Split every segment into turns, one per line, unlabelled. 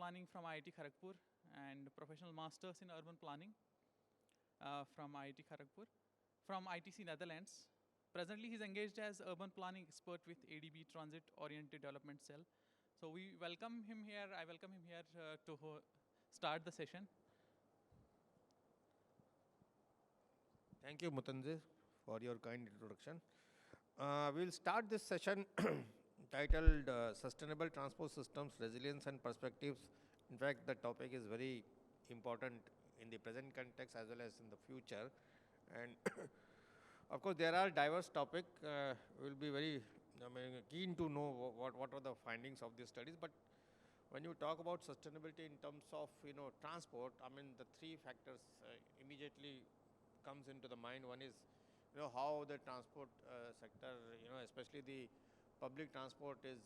Planning from IIT Kharagpur and Professional Masters in Urban Planning from IIT Kharagpur. From ITC Netherlands. Presently, he's engaged as urban planning expert with ADB Transit Oriented Development Cell. So we welcome him here. I welcome him here to start the session.
Thank you, Mutanzir, for your kind introduction. We'll start this session titled Sustainable Transport Systems, Resilience and Perspectives. In fact, the topic is very important in the present context as well as in the future. And of course, there are diverse topics. We'll be very keen to know what are the findings of these studies. But when you talk about sustainability in terms of transport, the three factors immediately comes into the mind. One is how the transport sector, especially the public transport is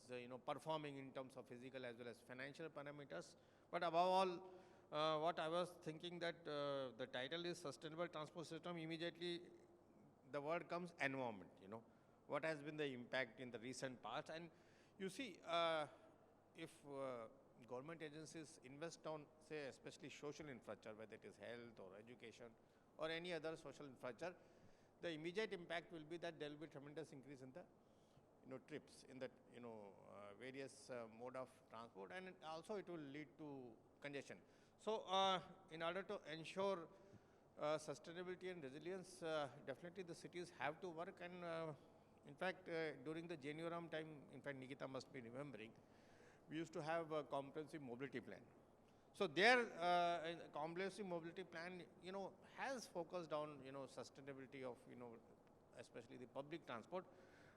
performing in terms of physical as well as financial parameters. But above all, what I was thinking that the title is Sustainable Transport System, immediately the word comes environment, what has been the impact in the recent past. And you see, if government agencies invest on, say, especially social infrastructure, whether it is health or education or any other social infrastructure, the immediate impact will be that there will be tremendous increase in the trips in the various mode of transport, and also it will lead to congestion. So in order to ensure sustainability and resilience, definitely the cities have to work. And in fact, during the Gurugram time, in fact, Nikita must be remembering, we used to have a comprehensive mobility plan. So their comprehensive mobility plan, has focused on, sustainability of, especially the public transport.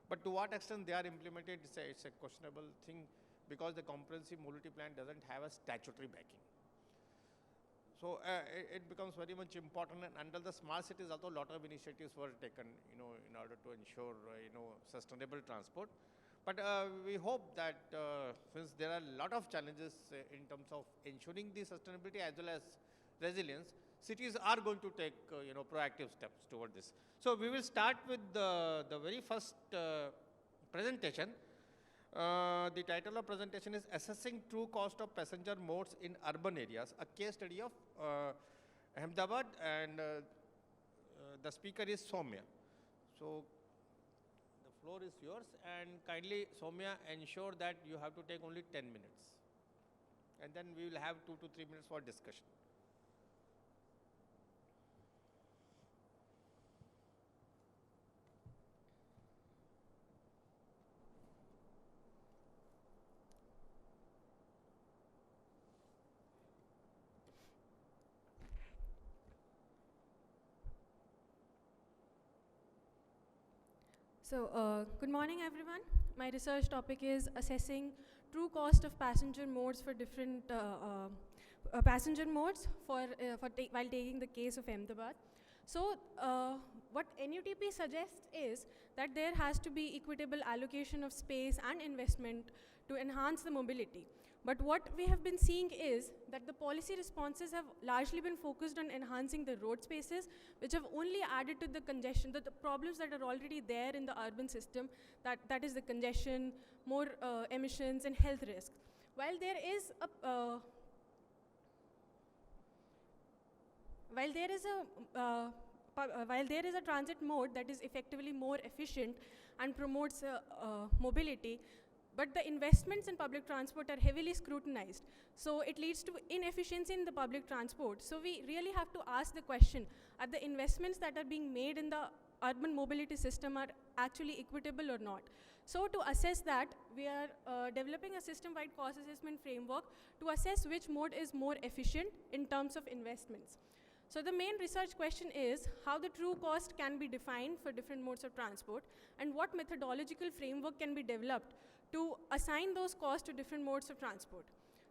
But to what extent they are implemented, it's a questionable thing, because the comprehensive mobility plan doesn't have a statutory backing. So it becomes very much important. And under the smart cities, also a lot of initiatives were taken, in order to ensure, sustainable transport. But we hope that since there are a lot of challenges in terms of ensuring the sustainability as well as resilience, cities are going to take proactive steps toward this. So we will start with the very first presentation. The title of presentation is Assessing True Cost of Passenger Modes in Urban Areas, a case study of Ahmedabad, and the speaker is Soumya. So the floor is yours, and kindly, Soumya, ensure that you have to take only 10 minutes. And then we will have 2 to 3 minutes for discussion.
So, good morning, everyone. My research topic is assessing true cost of passenger modes for different passenger modes while taking the case of Ahmedabad. So, what NUTP suggests is that there has to be equitable allocation of space and investment to enhance the mobility. But what we have been seeing is that the policy responses have largely been focused on enhancing the road spaces, which have only added to the congestion, the problems that are already there in the urban system, that is the congestion, more emissions and health risks. While there is a While there is a transit mode that is effectively more efficient and promotes mobility, but the investments in public transport are heavily scrutinized. So it leads to inefficiency in the public transport. So we really have to ask the question, are the investments that are being made in the urban mobility system are actually equitable or not? So to assess that, we are developing a system-wide cost assessment framework to assess which mode is more efficient in terms of investments. So the main research question is how the true cost can be defined for different modes of transport, and what methodological framework can be developed to assign those costs to different modes of transport.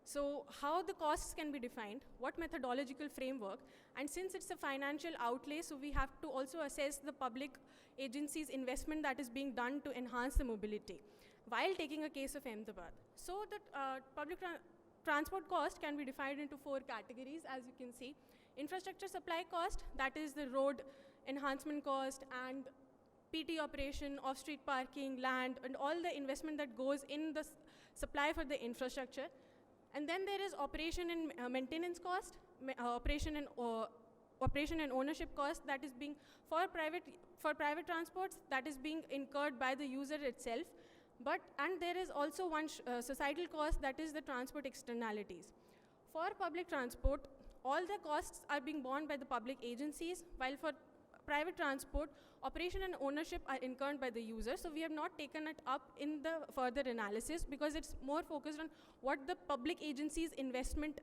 So how the costs can be defined, what methodological framework, and since it's a financial outlay, so we have to also assess the public agency's investment that is being done to enhance the mobility while taking a case of Ahmedabad. So the public transport cost can be divided into 4 categories, as you can see. Infrastructure supply cost, that is the road enhancement cost and PT operation, off-street parking, land, and all the investment that goes in the supply for the infrastructure. And then there is operation and maintenance cost, operation and ownership cost that is being for private transports that is being incurred by the user itself. And there is also one societal cost, that is the transport externalities. For public transport, all the costs are being borne by the public agencies, while for private transport, operation and ownership are incurred by the user. So we have not taken it up in the further analysis because it's more focused on what the public agency's investment,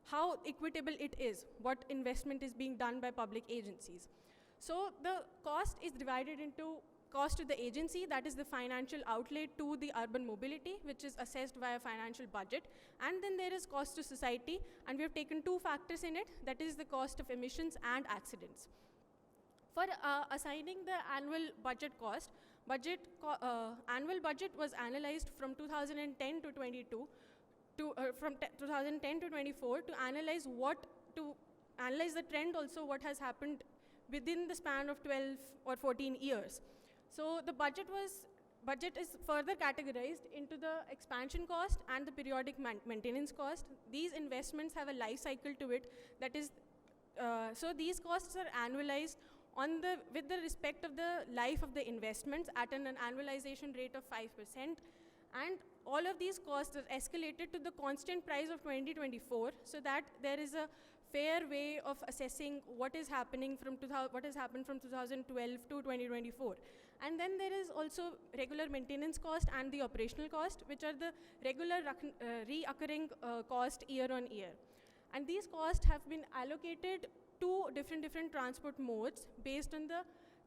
how equitable it is, what investment is being done by public agencies. So the cost is divided into cost to the agency, that is the financial outlay to the urban mobility, which is assessed via financial budget. And then there is cost to society, and we have taken two factors in it, that is the cost of emissions and accidents. For assigning the annual budget cost, annual budget was analyzed from 2010 to 22, from 2010 to 24 to analyze the trend also what has happened within the span of 12 or 14 years. So the budget is further categorized into the expansion cost and the periodic maintenance cost. These investments have a life cycle to it, that is, so these costs are annualized with the respect of the life of the investments at an annualization rate of 5%. And all of these costs are escalated to the constant price of 2024, so that there is a fair way of assessing what is happening what has happened from 2012 to 2024. And then there is also regular maintenance cost and the operational cost, which are the regular reoccurring cost year on year. And these costs have been allocated to different transport modes based on the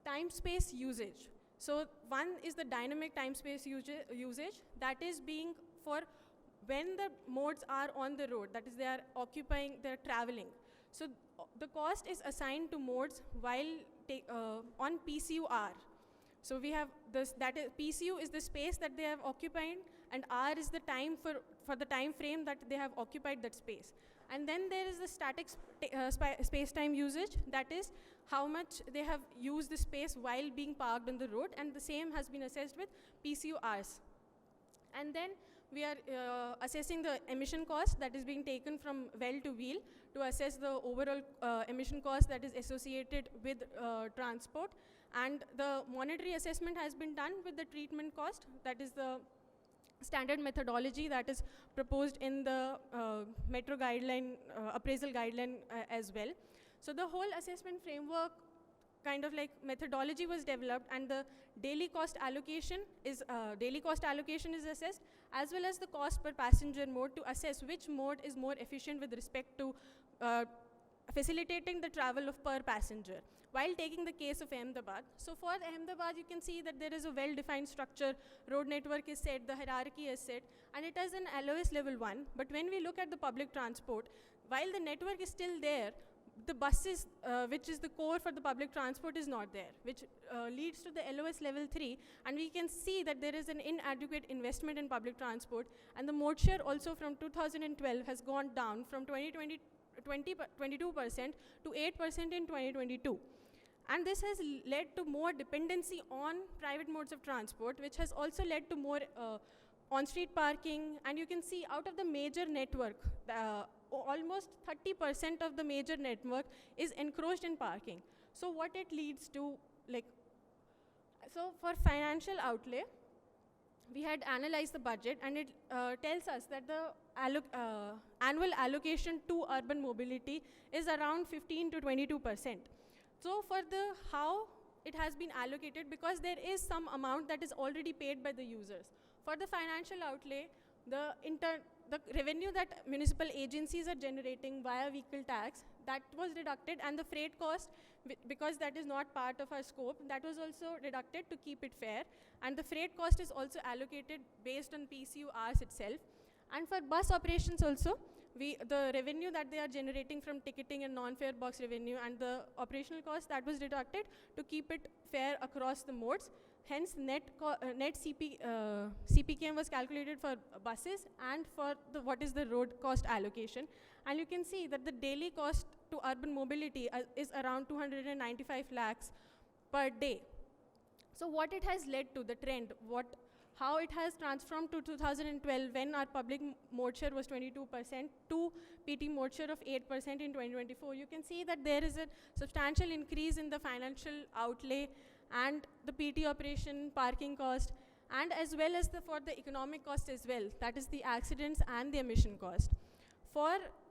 time-space usage. So one is the dynamic time-space usage, that is being for when the modes are on the road, that is they are traveling. So the cost is assigned to modes while on PCU-R. So we have this, that is PCU is the space that they have occupied, and R is the time for the time frame that they have occupied that space. And then there is the static space-time usage, that is how much they have used the space while being parked on the road, and the same has been assessed with PCU-Rs. And then we are assessing the emission cost that is being taken from well to wheel to assess the overall emission cost that is associated with transport. And the monetary assessment has been done with the treatment cost, that is the standard methodology that is proposed in the metro guideline, appraisal guideline as well. So the whole assessment framework kind of like methodology was developed, and the daily cost allocation is assessed, as well as the cost per passenger mode to assess which mode is more efficient with respect to facilitating the travel of per passenger. While taking the case of Ahmedabad, so for Ahmedabad you can see that there is a well-defined structure, road network is set, the hierarchy is set, and it has an LOS level 1. But when we look at the public transport, while the network is still there, the buses, which is the core for the public transport, is not there, which leads to the LOS level 3, and we can see that there is an inadequate investment in public transport, and the mode share also from 2012 has gone down from 22% to 8% in 2022. And this has led to more dependency on private modes of transport, which has also led to more on-street parking. And you can see out of the major network, almost 30% of the major network is encroached in parking. So what it leads to, so for financial outlay, we had analyzed the budget, and it tells us that the annual allocation to urban mobility is around 15 to 22%. So for the how it has been allocated, because there is some amount that is already paid by the users. For the financial outlay, the revenue that municipal agencies are generating via vehicle tax, that was deducted, and the freight cost, because that is not part of our scope, that was also deducted to keep it fair. And the freight cost is also allocated based on PCU-Rs itself. And for bus operations also, the revenue that they are generating from ticketing and non-fare box revenue and the operational cost, that was deducted to keep it fair across the modes. Hence, net CPKM was calculated for buses and for what is the road cost allocation. And you can see that the daily cost to urban mobility is around 295 lakhs per day. So what it has led to, the trend, how it has transformed to 2012 when our public mode share was 22% to PT mode share of 8% in 2024. You can see that there is a substantial increase in the financial outlay and the PT operation, parking cost, and as well as for the economic cost as well, that is the accidents and the emission cost.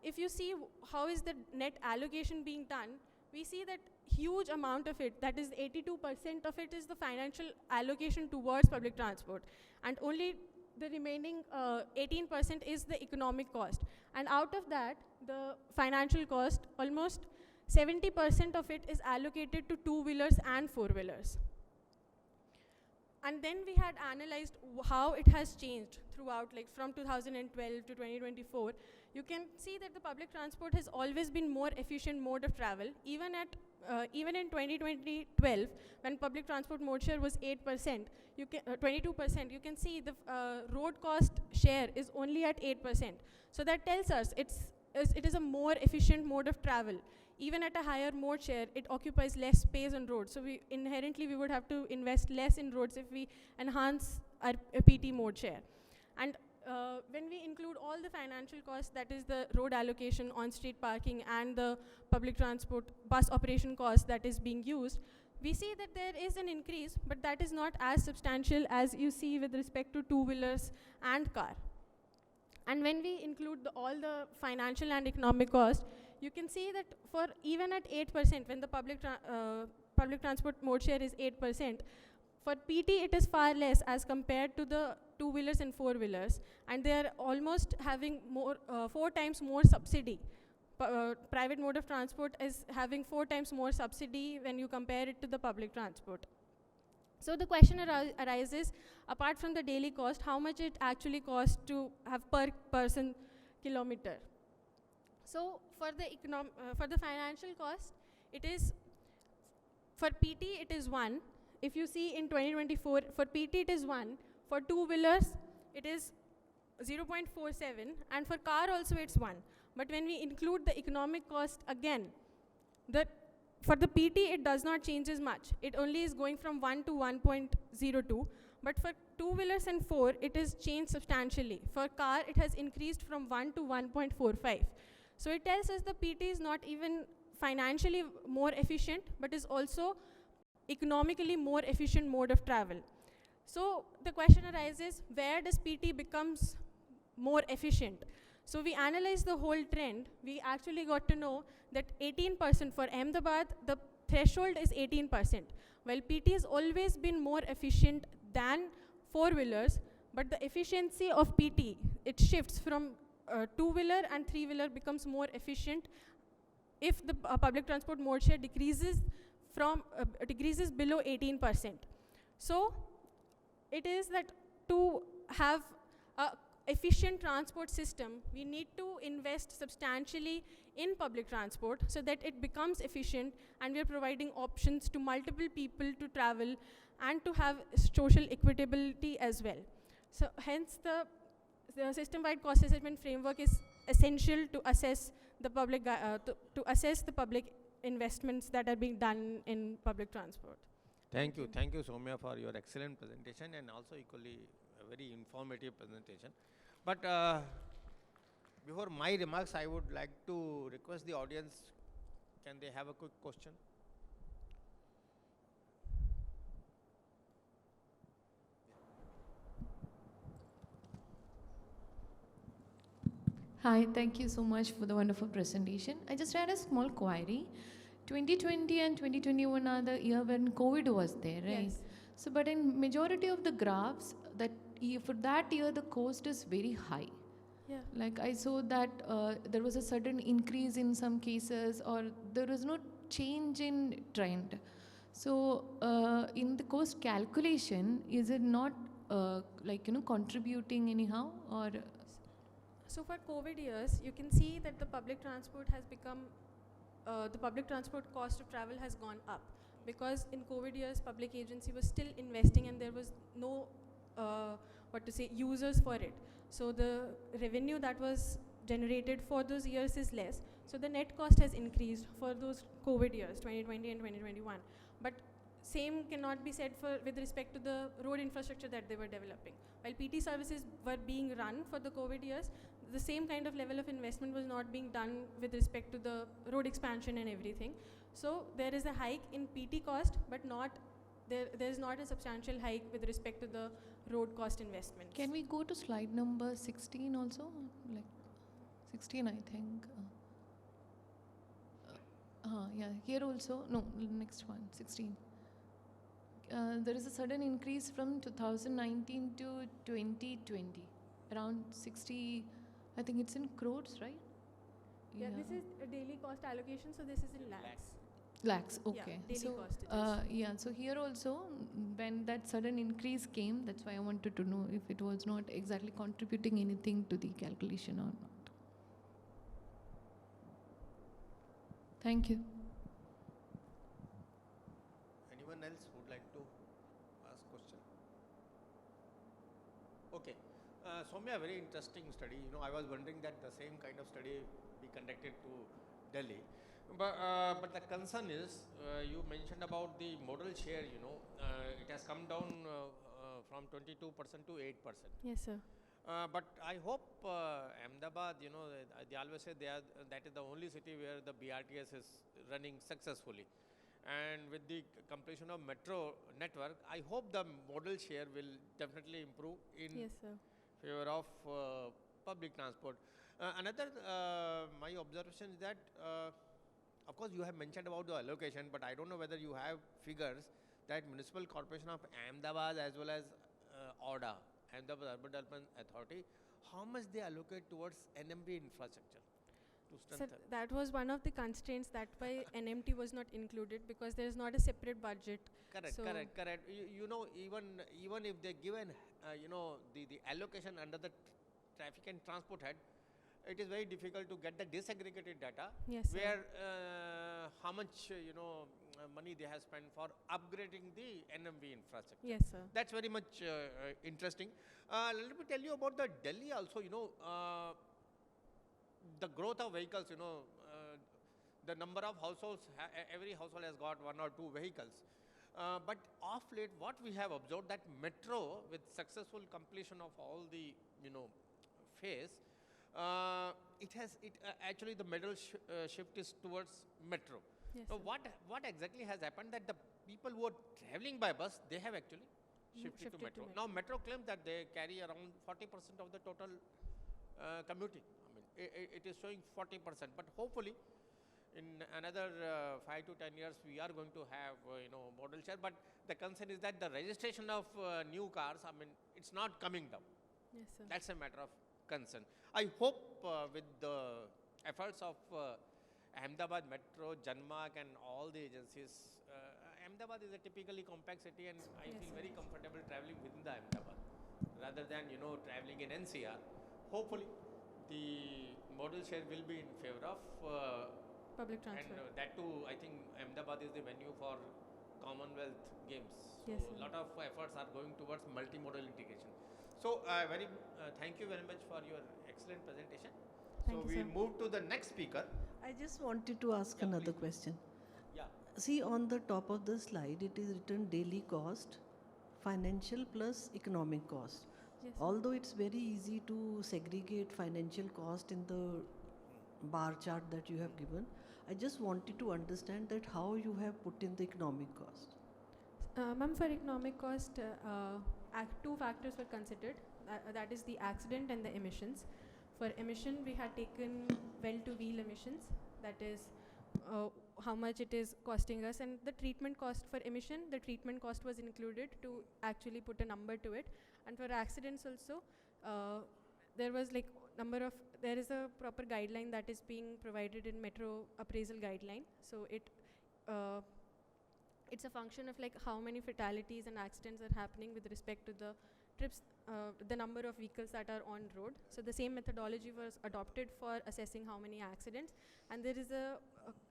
If you see how is the net allocation being done, we see that huge amount of it, that is 82% of it is the financial allocation towards public transport, and only the remaining 18% is the economic cost. And out of that, the financial cost, almost 70% of it is allocated to two-wheelers and four-wheelers. And then we had analyzed how it has changed throughout, like from 2012 to 2024. You can see that the public transport has always been more efficient mode of travel. Even in 2012, when public transport mode share was 8%, 22%, you can see the road cost share is only at 8%. So that tells us it is a more efficient mode of travel. Even at a higher mode share, it occupies less space on roads. So inherently we would have to invest less in roads if we enhance our PT mode share. And when we include all the financial costs, that is the road allocation, on-street parking, and the public transport bus operation cost that is being used, we see that there is an increase, but that is not as substantial as you see with respect to two-wheelers and car. And when we include all the financial and economic cost, you can see that for even at 8%, when the public transport mode share is 8%, for PT it is far less as compared to the two-wheelers and four-wheelers, and they are almost having 4 times more subsidy. Private mode of transport is having 4 times more subsidy when you compare it to the public transport. So the question arises, apart from the daily cost, how much it actually costs to have per person kilometer. So for the financial cost, it is, for PT it is 1. If you see in 2024, for PT it is 1. For two-wheelers, it is 0.47, and for car also it's 1. But when we include the economic cost again, for the PT it does not change as much. It only is going from 1 to 1.02. But for two-wheelers and 4, it is changed substantially. For car, it has increased from 1 to 1.45. So it tells us the PT is not even financially more efficient, but is also economically more efficient mode of travel. So the question arises, where does PT becomes more efficient? So we analyzed the whole trend. We actually got to know that 18% for Ahmedabad, the threshold is 18%. While PT has always been more efficient than four-wheelers, but the efficiency of PT, it shifts from two-wheeler and three-wheeler becomes more efficient if the public transport mode share decreases below 18%. So it is that to have a efficient transport system, we need to invest substantially in public transport so that it becomes efficient, and we are providing options to multiple people to travel and to have social equitability as well. So hence the system-wide cost assessment framework is essential to assess the public to assess the public investments that are being done in public transport.
Thank you, Soumya, for your excellent presentation, and also equally a very informative presentation. But before my remarks, I would like to request the audience, can they have a quick question?
Hi, thank you so much for the wonderful presentation. I just had a small query. 2020 and 2021 are the year when COVID was there, right?
Yes.
So, but in majority of the graphs, for that year, the cost is very high.
Yeah.
Like I saw that there was a sudden increase in some cases, or there was no change in trend. So, in the cost calculation, is it not contributing anyhow, or?
So for COVID years, you can see that the public transport has become, the public transport cost of travel has gone up, because in COVID years, public agency was still investing and there was no, users for it. So the revenue that was generated for those years is less. So the net cost has increased for those COVID years, 2020 and 2021. But same cannot be said with respect to the road infrastructure that they were developing. While PT services were being run for the COVID years, the same kind of level of investment was not being done with respect to the road expansion and everything. So there is a hike in PT cost, but there is not a substantial hike with respect to the road cost investments.
Can we go to slide number 16 also? Like 16, I think. Yeah, here also, no, next one, 16. There is a sudden increase from 2019 to 2020, around 60, I think it's in crores, right?
Yeah, this is a daily cost allocation, so this is in lakhs.
Lakhs, okay.
Yeah, daily
so,
cost it is.
yeah, so here also, when that sudden increase came, that's why I wanted to know if it was not exactly contributing anything to the calculation or not. Thank you.
Anyone else would like to ask question? Okay. Soumya, very interesting study. I was wondering that the same kind of study be conducted to Delhi. But the concern is, you mentioned about the modal share, it has come down from 22% to 8%.
Yes, sir.
But I hope Ahmedabad, they always say that is the only city where the BRTS is running successfully. And with the completion of metro network, I hope the modal share will definitely improve in
Yes, sir.
favor of public transport. Another, my observation is that, of course, you have mentioned about the allocation, but I don't know whether you have figures that Municipal Corporation of Ahmedabad as well as ORDA, Ahmedabad Urban Development Authority, how much they allocate towards NMB infrastructure to
Sir,
strengthen?
that was one of the constraints that why NMT was not included, because there is not a separate budget.
Correct,
So
correct. Even if they given, the allocation under the traffic and transport head, it is very difficult to get the disaggregated data.
Yes, sir.
Where how much money they have spent for upgrading the NMV infrastructure.
Yes, sir.
That's very much interesting. Let me tell you about the Delhi also. The growth of vehicles. The number of households. Every household has got 1 or 2 vehicles. But of late, what we have observed that metro, with successful completion of all the phase, actually the modal shift is towards metro.
Yes,
So
sir.
what exactly has happened that the people who are traveling by bus, they have actually shifted to metro. Now metro claims that they carry around 40% of the total commuting. I mean, it is showing 40%, but hopefully in another 5 to 10 years we are going to have modal share. But the concern is that the registration of new cars, I mean, it's not coming down.
Yes, sir.
That's a matter of concern. I hope with the efforts of Ahmedabad Metro, Janmark and all the agencies, Ahmedabad is a typically compact city, and I
Yes,
feel
sir.
very comfortable traveling within the Ahmedabad rather than traveling in NCR. Hopefully the modal share will be in favor of
Public
and
transport.
that too, I think Ahmedabad is the venue for Commonwealth Games. So
Yes,
a
sir.
lot of efforts are going towards multimodal integration. So thank you very much for your excellent presentation.
Thank
So
you,
we
sir.
move to the next speaker.
I just wanted to ask
Yeah,
another
please.
question.
Yeah.
See, on the top of the slide, it is written daily cost, financial plus economic cost.
Yes, sir.
Although it's very easy to segregate financial cost in the bar chart that you have given, I just wanted to understand that how you have put in the economic cost.
Ma'am, for economic cost, 2 factors were considered. That is the accident and the emissions. For emission, we had taken well-to-wheel emissions. That is how much it is costing us, and the treatment cost for emission. The treatment cost was included to actually put a number to it. And for accidents also, there was like there is a proper guideline that is being provided in metro appraisal guideline. So it's a function of like how many fatalities and accidents are happening with respect to the trips, the number of vehicles that are on road. So the same methodology was adopted for assessing how many accidents, and there is a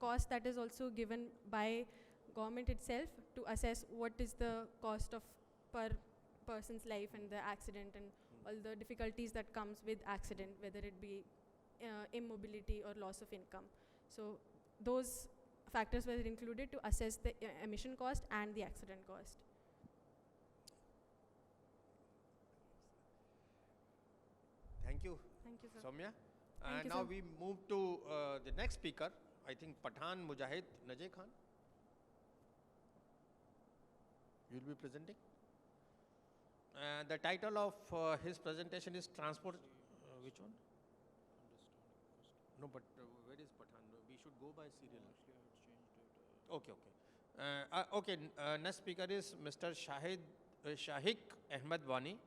cost that is also given by government itself to assess what is the cost of per person's life and the accident and all the difficulties that comes with accident, whether it be immobility or loss of income. So those factors were included to assess the emission cost and the accident cost.
Thank you,
Thank you, sir.
Soumya.
Thank
And
you,
now
sir.
we move to the next speaker, I think Pathan Mujahid Najay Khan. You will be presenting. The title of his presentation is Transport. Which one? No, but where is Pathan? We should go by serial. Okay, okay. Next speaker is Mr. Shahik Ahmed Wani.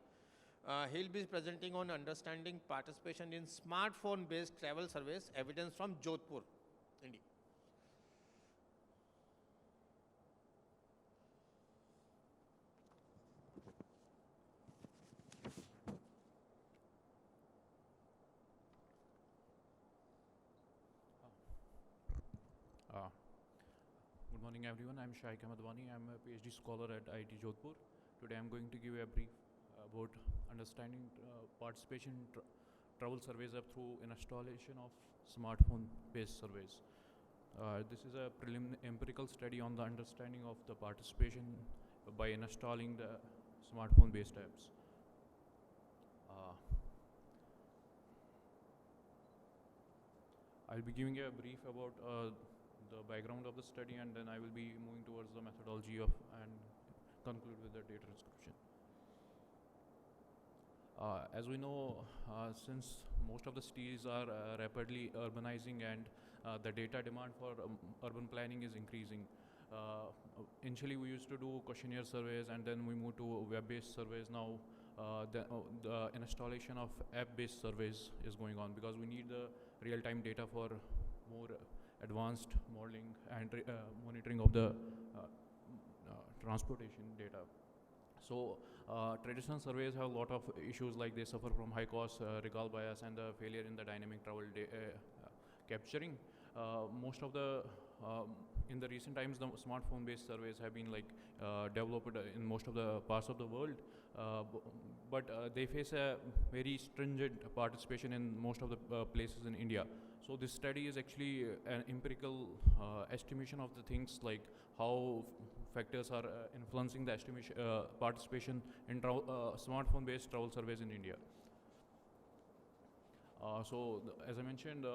He'll be presenting on understanding participation in smartphone-based travel surveys, evidence from Jodhpur, India.
Good morning, everyone. I'm Shaikh Ahmed Wani. I'm a PhD scholar at IIT Jodhpur. Today, I'm going to give you a brief about understanding participation in travel surveys up through installation of smartphone-based surveys. This is a empirical study on the understanding of the participation by installing the smartphone-based apps. I'll be giving a brief about the background of the study, and then I will be moving towards the methodology of and conclude with the data description. As we know, since most of the cities are rapidly urbanizing and the data demand for urban planning is increasing. Initially, we used to do questionnaire surveys, and then we moved to web-based surveys. Now, the installation of app-based surveys is going on because we need the real-time data for more advanced modeling and monitoring of the transportation data. So traditional surveys have a lot of issues, like they suffer from high cost, recall bias, and the failure in the dynamic travel capturing. Most of the in the recent times, the smartphone-based surveys have been developed in most of the parts of the world, but they face a very stringent participation in most of the places in India. So this study is actually an empirical estimation of the things like how factors are influencing the estimation participation in smartphone-based travel surveys in India. As I mentioned,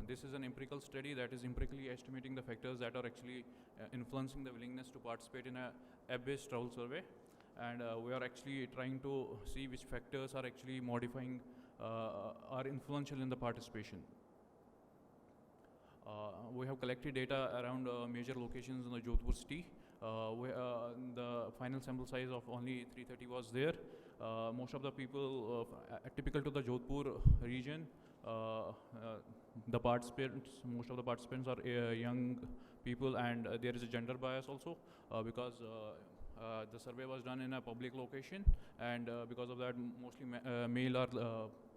this is an empirical study that is empirically estimating the factors that are actually influencing the willingness to participate in a app-based travel survey. And we are actually trying to see which factors are actually modifying, are influential in the participation. We have collected data around major locations in the Jodhpur city. The final sample size of only 330 was there. Most of the people, typical to the Jodhpur region, the participants, most of the participants are young people, and there is a gender bias also because the survey was done in a public location, and because of that, mostly male are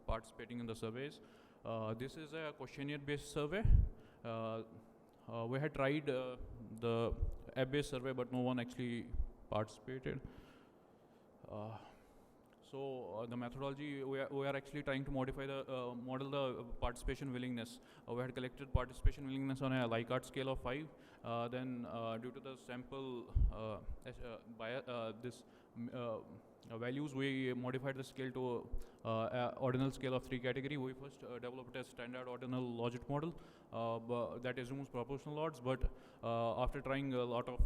participating in the surveys. This is a questionnaire-based survey. We had tried the app-based survey, but no one actually participated. The methodology, we are actually trying to modify the model the participation willingness. We had collected participation willingness on a Likert scale of 5. Then due to the sample values, we modified the scale to ordinal scale of 3 category. We first developed a standard ordinal logit model that assumes proportional odds, but after trying a lot of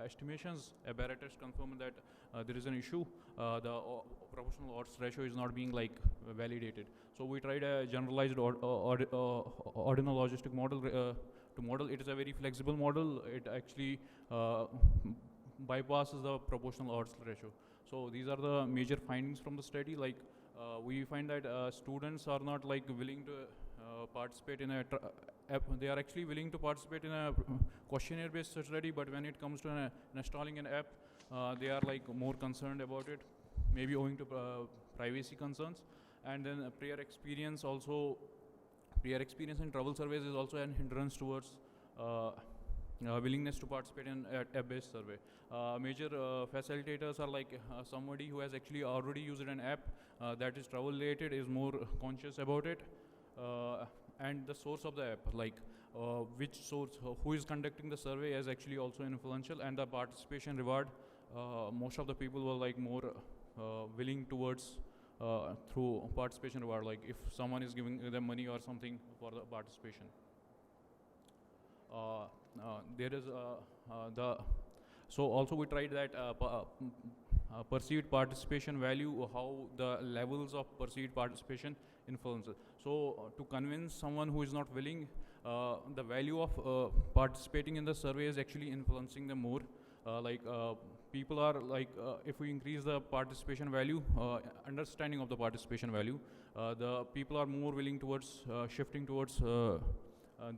estimations, apparatus confirmed that there is an issue. The proportional odds ratio is not being validated. So we tried a generalized ordinal logistic model to model. It is a very flexible model. It actually bypasses the proportional odds ratio. So these are the major findings from the study. We find that students are not willing to participate in a they are actually willing to participate in a questionnaire-based study, but when it comes to installing an app, they are more concerned about it, maybe owing to privacy concerns. And then prior experience in travel surveys is also an hindrance towards willingness to participate in app-based survey. Major facilitators are somebody who has actually already used an app that is travel-related, is more conscious about it. and the source of the app, like which source, who is conducting the survey is actually also influential, and the participation reward, most of the people were like more willing towards through participation reward, like if someone is giving them money or something for the participation. There is so also we tried that perceived participation value, how the levels of perceived participation influences. So to convince someone who is not willing, the value of participating in the survey is actually influencing them more. People are like, if we increase the participation value, understanding of the participation value, the people are more willing towards shifting towards the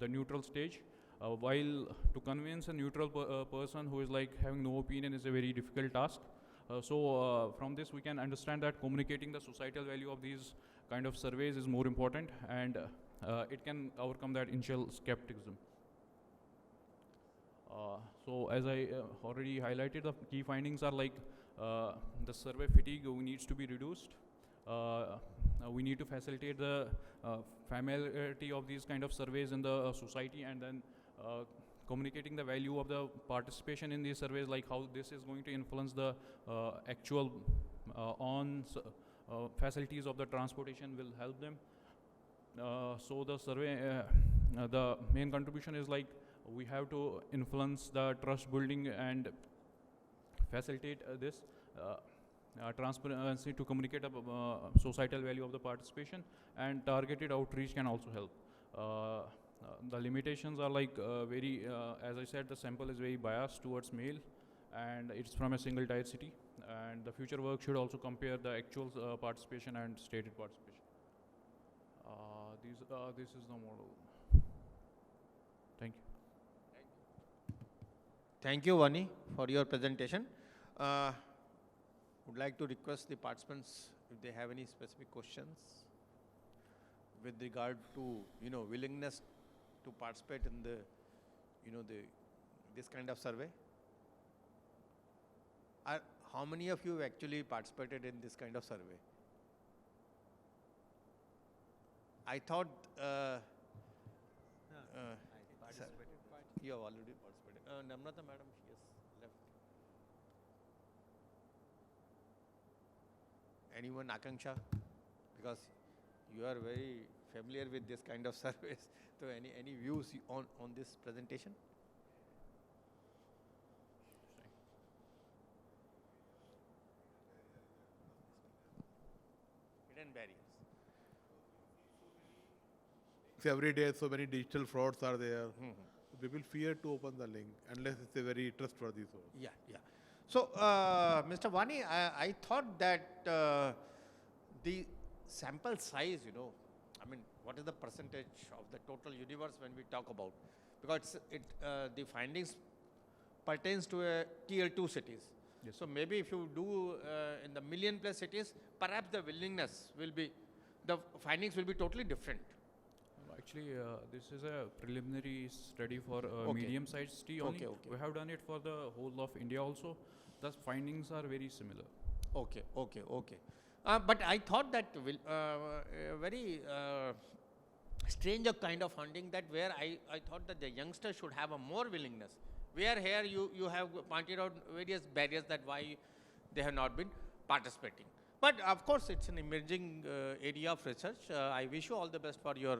neutral stage. While to convince a neutral person who is like having no opinion is a very difficult task. From this we can understand that communicating the societal value of these kind of surveys is more important, and it can overcome that initial skepticism. So as I already highlighted, the key findings are like the survey fatigue needs to be reduced. We need to facilitate the familiarity of these kind of surveys in the society, and then communicating the value of the participation in these surveys, like how this is going to influence the actual facilities of the transportation will help them. So the survey, the main contribution is like we have to influence the trust building and facilitate this transparency to communicate societal value of the participation, and targeted outreach can also help. The limitations are like as I said, the sample is very biased towards male, and it's from a single tier city, and the future work should also compare the actual participation and stated participation. This is the model. Thank you.
Thank you, Vani, for your presentation. Would like to request the participants if they have any specific questions with regard to willingness to participate in the this kind of survey. How many of you actually participated in this kind of survey? I thought
I participated.
you have already participated. Namrata madam, she has left. Anyone, Akanksha? Because you are very familiar with this kind of surveys. So any views on this presentation? Hidden barriers.
So every day so many digital frauds are there. People fear to open the link unless it's a very trustworthy source.
Yeah, yeah. So, Mr. Vani, I thought that the sample size, I mean, what is the percentage of the total universe when we talk about? Because the findings pertains to a tier 2 cities.
Yes.
So maybe if you do in the million plus cities, perhaps the willingness will be, the findings will be totally different.
Actually, this is a preliminary study for
Okay.
medium-sized city only.
Okay.
We have done it for the whole of India also. The findings are very similar.
Okay. But I thought that very strange kind of funding, that where I thought that the youngsters should have a more willingness. Where here you have pointed out various barriers that why they have not been participating. But of course, it's an emerging area of research. I wish you all the best for your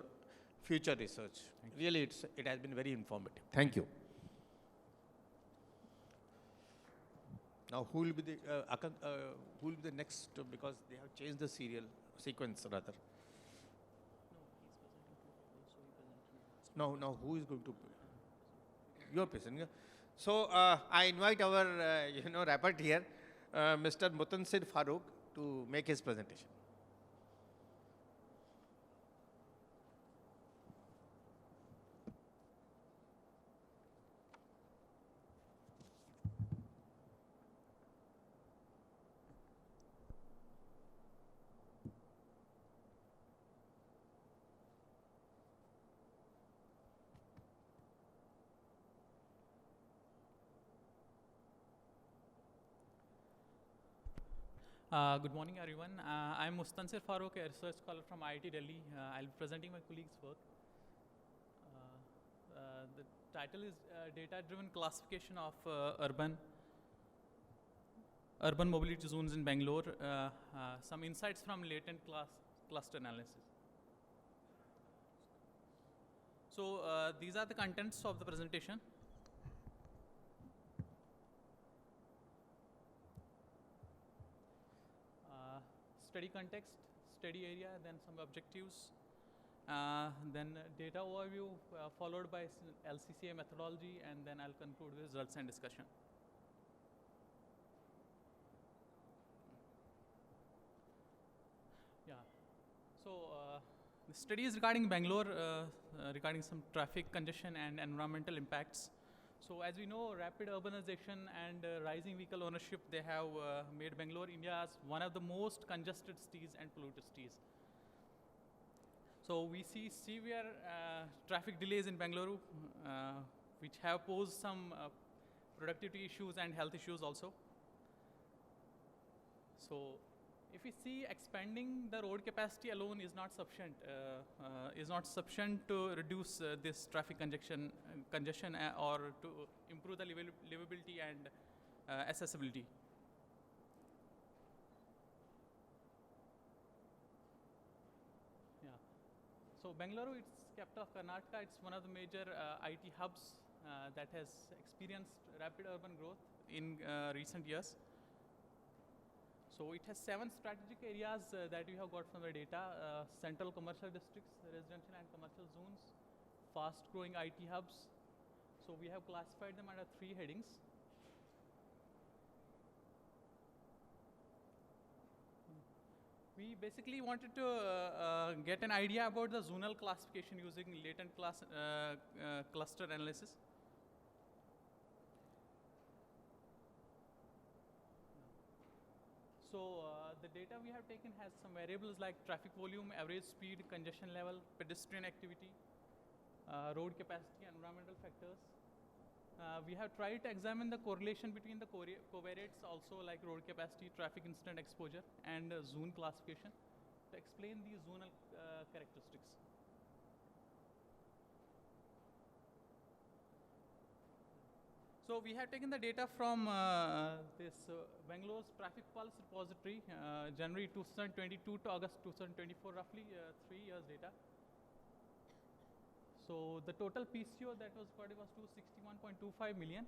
future research. Really, it has been very informative. Thank you. Now, who will be the next? Because they have changed the sequence rather. No, who is going to? Your presenting. So I invite our rapport here, Mr. Mutansir Farooq, to make his presentation.
Good morning, everyone. I'm Mustansir Farooq, a research scholar from IIT Delhi. I'll be presenting my colleague's work. the title is Data-Driven Classification of Urban Mobility Zones in Bangalore, some insights from latent cluster analysis. So these are the contents of the presentation. Study context, study area, then some objectives, then data overview, followed by LCCA methodology, and then I'll conclude with results and discussion. Yeah. So the study is regarding Bangalore, regarding some traffic congestion and environmental impacts. So as we know, rapid urbanization and rising vehicle ownership, they have made Bangalore India's one of the most congested cities and polluted cities. So we see severe traffic delays in Bangalore, which have posed some productivity issues and health issues also. So if we see, expanding the road capacity alone is not sufficient to reduce this traffic congestion or to improve the livability and accessibility. Yeah. So Bangalore, it's capital of Karnataka. It's one of the major IT hubs that has experienced rapid urban growth in recent years. So it has 7 strategic areas that we have got from the data: central commercial districts, residential and commercial zones, fast-growing IT hubs. So we have classified them under 3 headings. We basically wanted to get an idea about the zonal classification using latent cluster analysis. So the data we have taken has some variables like traffic volume, average speed, congestion level, pedestrian activity, road capacity, environmental factors. We have tried to examine the correlation between the covariates also, like road capacity, traffic incident exposure, and zone classification to explain these zonal characteristics. So we have taken the data from this Bangalore's traffic pulse repository, January 2022 to August 2024, roughly 3 years data. So the total PCO that was recorded was 261.25 million.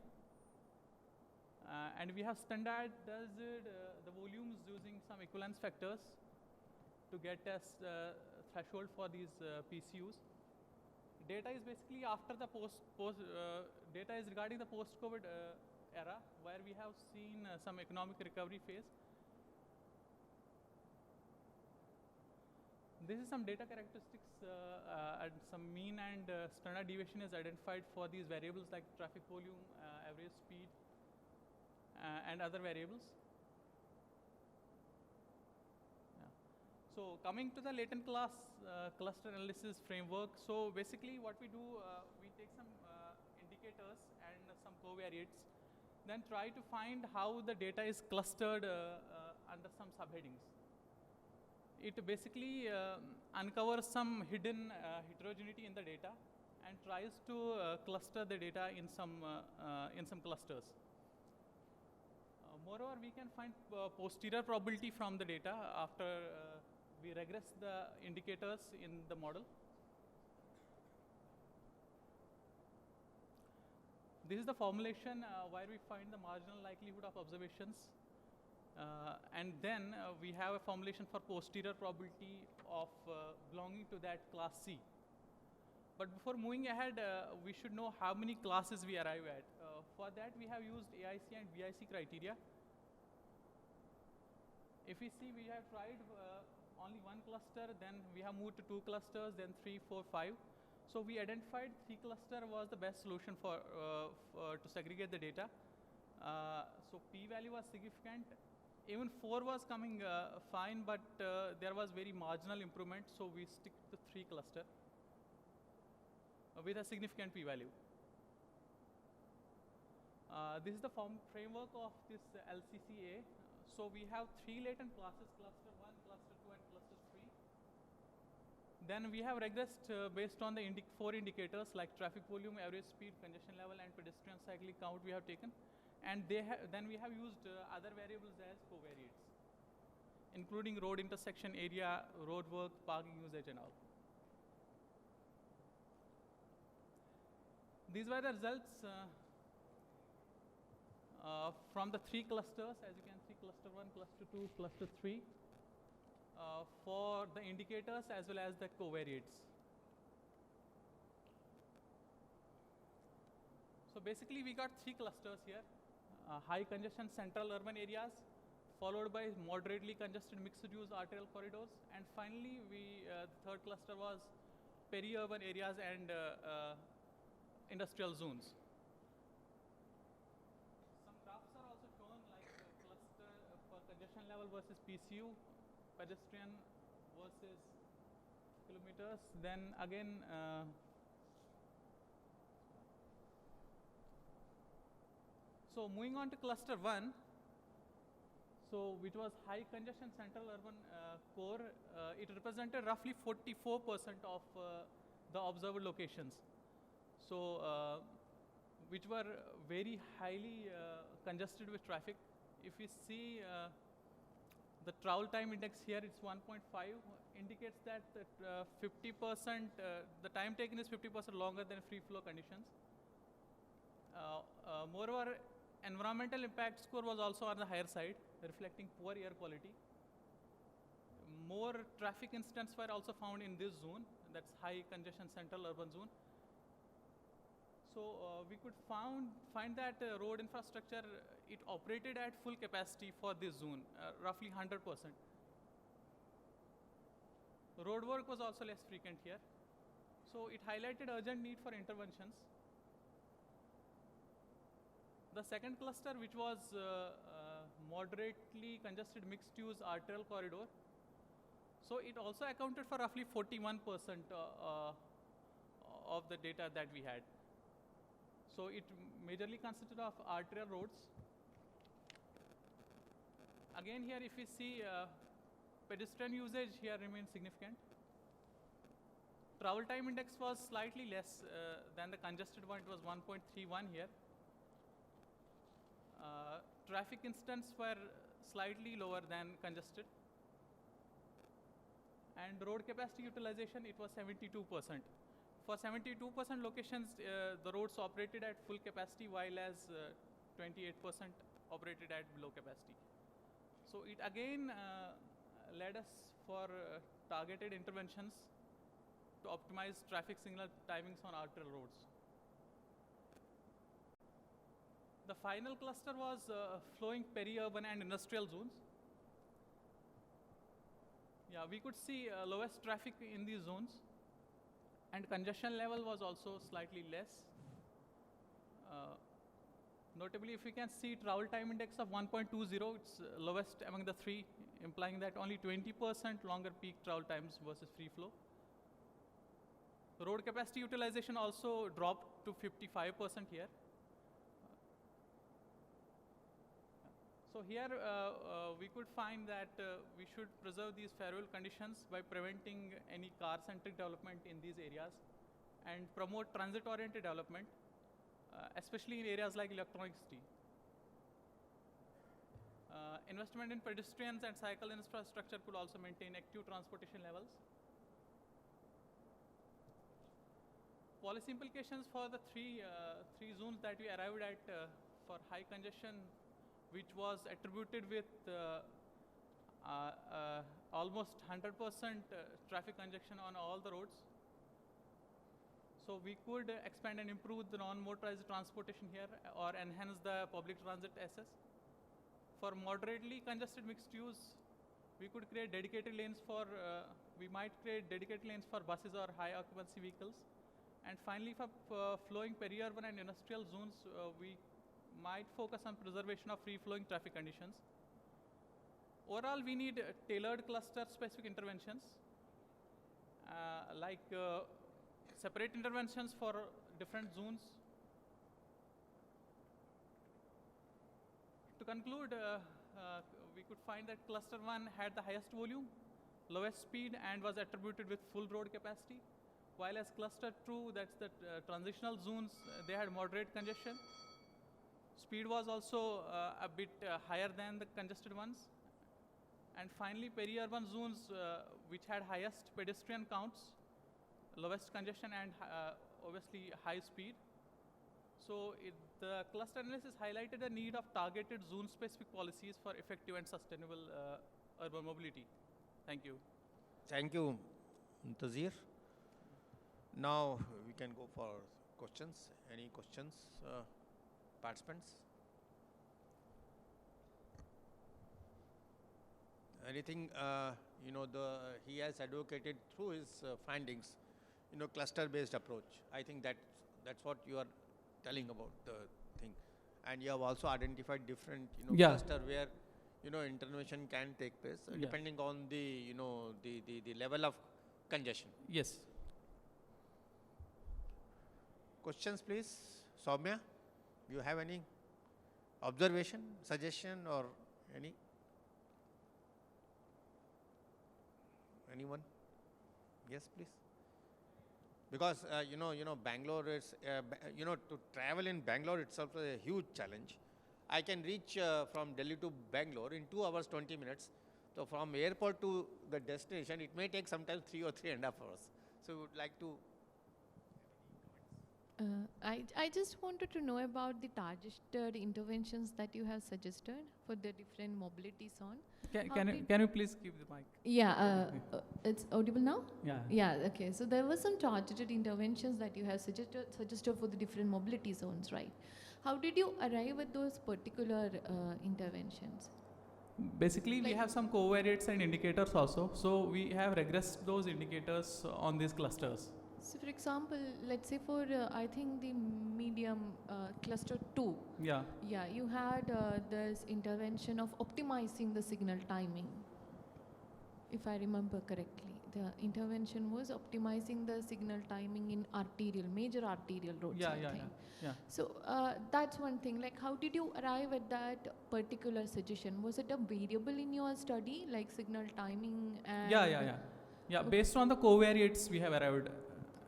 And we have standardized the volumes using some equivalence factors to get as threshold for these PCUs. Data is basically after the data is regarding the post-COVID era, where we have seen some economic recovery phase. This is some data characteristics, and some mean and standard deviation is identified for these variables like traffic volume, average speed, and other variables. So coming to the latent cluster analysis framework. So basically what we do, we take some indicators and some covariates, then try to find how the data is clustered under some subheadings. It basically uncovers some hidden heterogeneity in the data and tries to cluster the data in some clusters. Moreover, we can find posterior probability from the data after we regress the indicators in the model. This is the formulation where we find the marginal likelihood of observations. And then we have a formulation for posterior probability of belonging to that class C. But before moving ahead, we should know how many classes we arrive at. For that, we have used AIC and BIC criteria. If we see, we have tried only 1 cluster, then we have moved to 2 clusters, then 3, 4, 5. So we identified 3 cluster was the best solution for to segregate the data. So p-value was significant. Even 4 was coming fine, but there was very marginal improvement. So we stick to 3 cluster with a significant p-value. This is the framework of this LCCA. So we have 3 latent classes, cluster 1, cluster 2, and cluster 3. Then we have regressed based on the 4 indicators like traffic volume, average speed, congestion level, and pedestrian cycling count we have taken. And then we have used other variables as covariates, including road intersection area, road work, parking usage, and all. These were the results from the 3 clusters, as you can see, cluster 1, cluster 2, cluster 3, for the indicators as well as the covariates. So basically we got 3 clusters here, high congestion central urban areas, followed by moderately congested mixed use arterial corridors, and finally the third cluster was peri-urban areas and industrial zones. Some graphs are also shown like cluster for congestion level versus PCU, pedestrian versus kilometers. Then again, so moving on to cluster 1, so which was high congestion central urban core, it represented roughly 44% of the observed locations. So which were very highly congested with traffic. If we see the travel time index here, it's 1.5, indicates that 50%, the time taken is 50% longer than free flow conditions. Moreover, environmental impact score was also on the higher side, reflecting poor air quality. More traffic incidents were also found in this zone, that's high congestion central urban zone. So we could find that road infrastructure, it operated at full capacity for this zone, roughly 100%. Road work was also less frequent here. So it highlighted urgent need for interventions. The second cluster, which was moderately congested mixed-use arterial corridor, so it also accounted for roughly 41% of the data that we had. So it majorly consisted of arterial roads. Again here, if we see pedestrian usage here remains significant. Travel time index was slightly less than the congested one, it was 1.31 here. Traffic incidents were slightly lower than congested. And road capacity utilization, it was 72%. For 72% locations, the roads operated at full capacity, while as 28% operated at below capacity. So it again led us for targeted interventions to optimize traffic signal timings on arterial roads. The final cluster was flowing peri-urban and industrial zones. Yeah, we could see lowest traffic in these zones, and congestion level was also slightly less. Notably, if we can see travel time index of 1.20, it's lowest among the 3, implying that only 20% longer peak travel times versus free flow. Road capacity utilization also dropped to 55% here. So here we could find that we should preserve these favorable conditions by preventing any car-centric development in these areas and promote transit-oriented development, especially in areas like electronic city. Investment in pedestrians and cycle infrastructure could also maintain active transportation levels. Policy implications for the three zones that we arrived at for high congestion, which was attributed with almost 100% traffic congestion on all the roads. So we could expand and improve the non-motorized transportation here or enhance the public transit access. For moderately congested mixed use, we could create dedicated lanes for, we might create dedicated lanes for buses or high occupancy vehicles. And finally, for flowing peri-urban and industrial zones, we might focus on preservation of free-flowing traffic conditions. Overall, we need tailored cluster-specific interventions, like separate interventions for different zones. To conclude, we could find that cluster 1 had the highest volume, lowest speed and was attributed with full road capacity. While as cluster 2, that's the transitional zones, they had moderate congestion. Speed was also a bit higher than the congested ones. And finally, peri-urban zones, which had highest pedestrian counts, lowest congestion, and obviously high speed. So the cluster analysis highlighted the need of targeted zone-specific policies for effective and sustainable urban mobility. Thank you.
Thank you, Muntazir. Now we can go for questions. Any questions, participants? Anything, he has advocated through his findings, cluster-based approach. I think that's what you are telling about the thing. And you have also identified different, cluster where, intervention can take place depending on the, the level of congestion.
Yes.
Questions, please. Soumya, you have any observation, suggestion, or anyone? Yes, please. Because Bangalore is to travel in Bangalore itself is a huge challenge. I can reach from Delhi to Bangalore in 2 hours 20 minutes. So from airport to the destination, it may take sometimes 3 or 3.5 hours. So we would like to.
I just wanted to know about the targeted interventions that you have suggested for the different mobility zone.
Can you please keep the mic?
Yeah, it's audible now?
Yeah.
Yeah, okay. So there were some targeted interventions that you have suggested for the different mobility zones, right? How did you arrive at those particular interventions?
Basically, we have some covariates and indicators also. So we have regressed those indicators on these clusters.
So for example, let's say for, I think the medium cluster 2.
Yeah.
Yeah, you had this intervention of optimizing the signal timing, if I remember correctly. The intervention was optimizing the signal timing in major arterial roads, I think.
Yeah.
So that's one thing. Like, how did you arrive at that particular suggestion? Was it a variable in your study, like signal timing? And
Yeah, based on the covariates, we have arrived at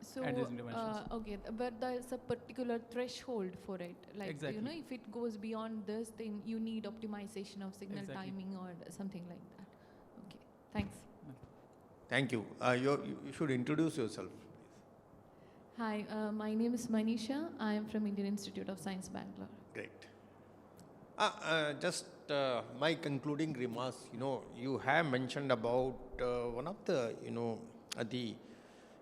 these interventions.
Okay, but there's a particular threshold for it. Like,
exactly.
If it goes beyond this, then you need optimization of signal timing or something like that. Okay, thanks.
Thank you. You should introduce yourself, please.
Hi, my name is Manisha. I am from Indian Institute of Science, Bangalore.
Great. Just my concluding remarks, you have mentioned about one of the, the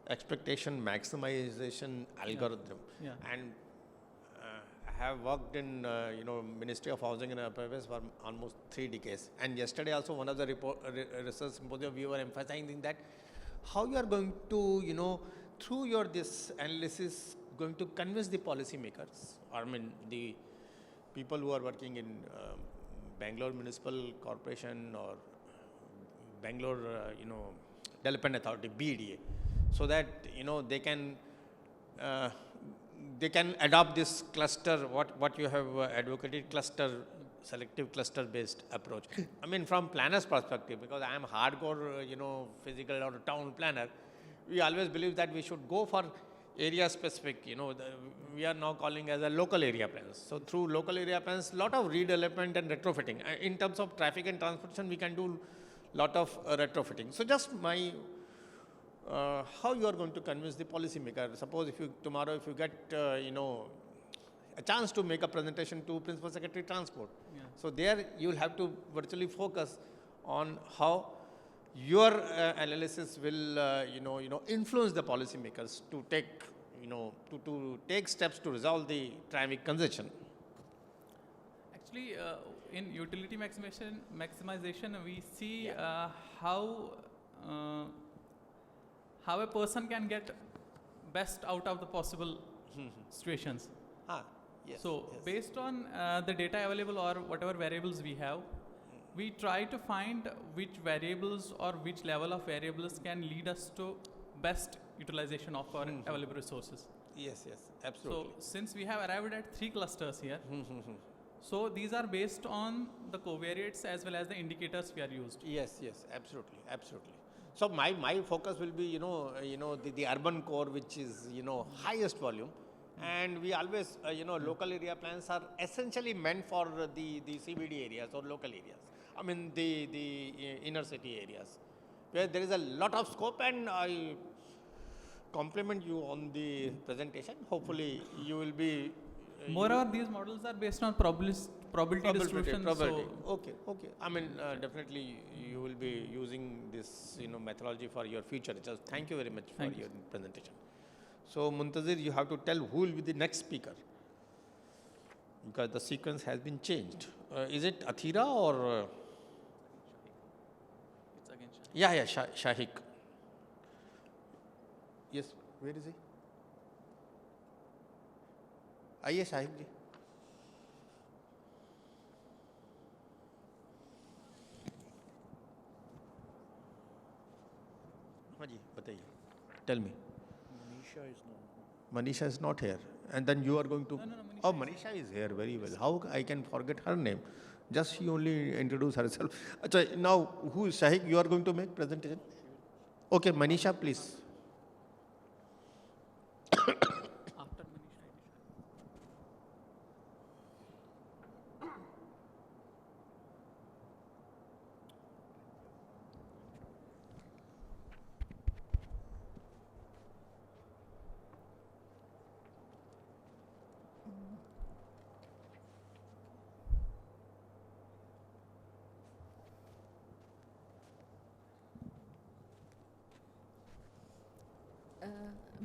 expectation maximization algorithm.
Yeah.
And I have worked in, Ministry of Housing and Urban Affairs for almost 3 decades. And yesterday also one of the research symposium, we were emphasizing that how you are going to, through this analysis, going to convince the policymakers, or the people who are working in Bangalore Municipal Corporation or Bangalore, Development Authority, BDA, so that, they can adopt this cluster, what you have advocated, selective cluster-based approach. From planner's perspective, because I am hardcore, physical or town planner, we always believe that we should go for area-specific, we are now calling as a local area plans. So through local area plans, lot of redevelopment and retrofitting. In terms of traffic and transportation, we can do lot of retrofitting. So just my how you are going to convince the policymaker. Suppose tomorrow if you get a chance to make a presentation to Principal Secretary Transport.
Yeah.
So there you will have to virtually focus on how your analysis will influence the policymakers to take to take steps to resolve the traffic congestion.
Actually, in utility maximization, we see how a person can get best out of the possible situations.
Yes,
So
yes.
based on the data available or whatever variables we have, we try to find which variables or which level of variables can lead us to best utilization of our available resources.
Yes, absolutely.
So since we have arrived at 3 clusters here, so these are based on the covariates as well as the indicators we are used.
Yes, absolutely. So my focus will be, the urban core, which is, highest volume. And we always, local area plans are essentially meant for the CBD areas or local areas. I mean, the inner city areas, where there is a lot of scope, and I compliment you on the presentation. Hopefully, you will be.
Moreover, these models are based on probability distribution.
Probability.
So
Okay. I mean, definitely you will be using this, methodology for your future. Just thank you very much for your presentation. So, Muntazir, you have to tell who will be the next speaker, because the sequence has been changed. Is it Athira or?
it's again
Shahik. Yes, where is he? आइए शाहिद जी. हाँ जी, बताइए. Tell me. Manisha is not here. And then you are going to.
No,
Manisha is here. Very well. How I can forget her name? Just she only introduced herself. Achha, now who is Shahik? You are going to make presentation. Okay, Manisha, please.
after Manisha.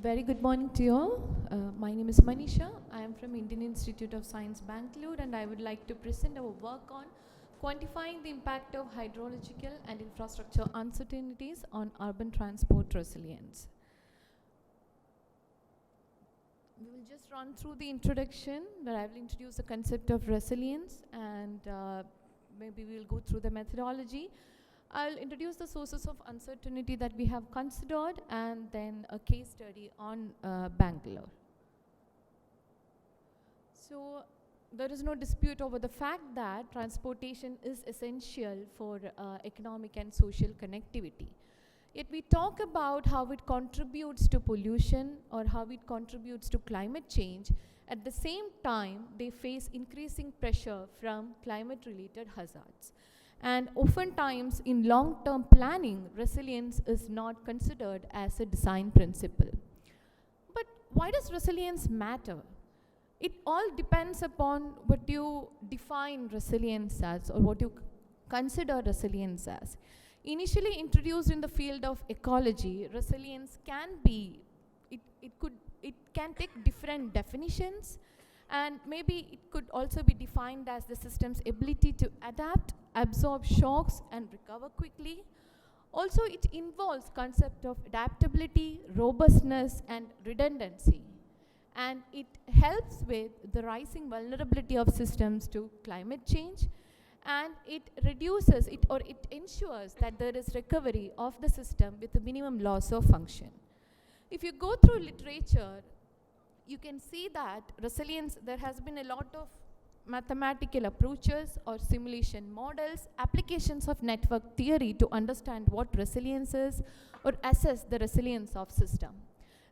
Very good morning to you all. My name is Manisha. I am from Indian Institute of Science, Bangalore, and I would like to present our work on quantifying the impact of hydrological and infrastructure uncertainties on urban transport resilience. We will just run through the introduction, where I will introduce the concept of resilience, and maybe we will go through the methodology. I'll introduce the sources of uncertainty that we have considered, and then a case study on Bangalore. So there is no dispute over the fact that transportation is essential for economic and social connectivity. Yet we talk about how it contributes to pollution or how it contributes to climate change. At the same time, they face increasing pressure from climate-related hazards. And oftentimes, in long-term planning, resilience is not considered as a design principle. But why does resilience matter? It all depends upon what you define resilience as, or what you consider resilience as. Initially introduced in the field of ecology, resilience can be, it can take different definitions, and maybe it could also be defined as the system's ability to adapt, absorb shocks, and recover quickly. Also, it involves concept of adaptability, robustness, and redundancy. And it helps with the rising vulnerability of systems to climate change, and it reduces it, or it ensures that there is recovery of the system with a minimum loss of function. If you go through literature, you can see that resilience, there has been a lot of mathematical approaches or simulation models, applications of network theory to understand what resilience is or assess the resilience of system.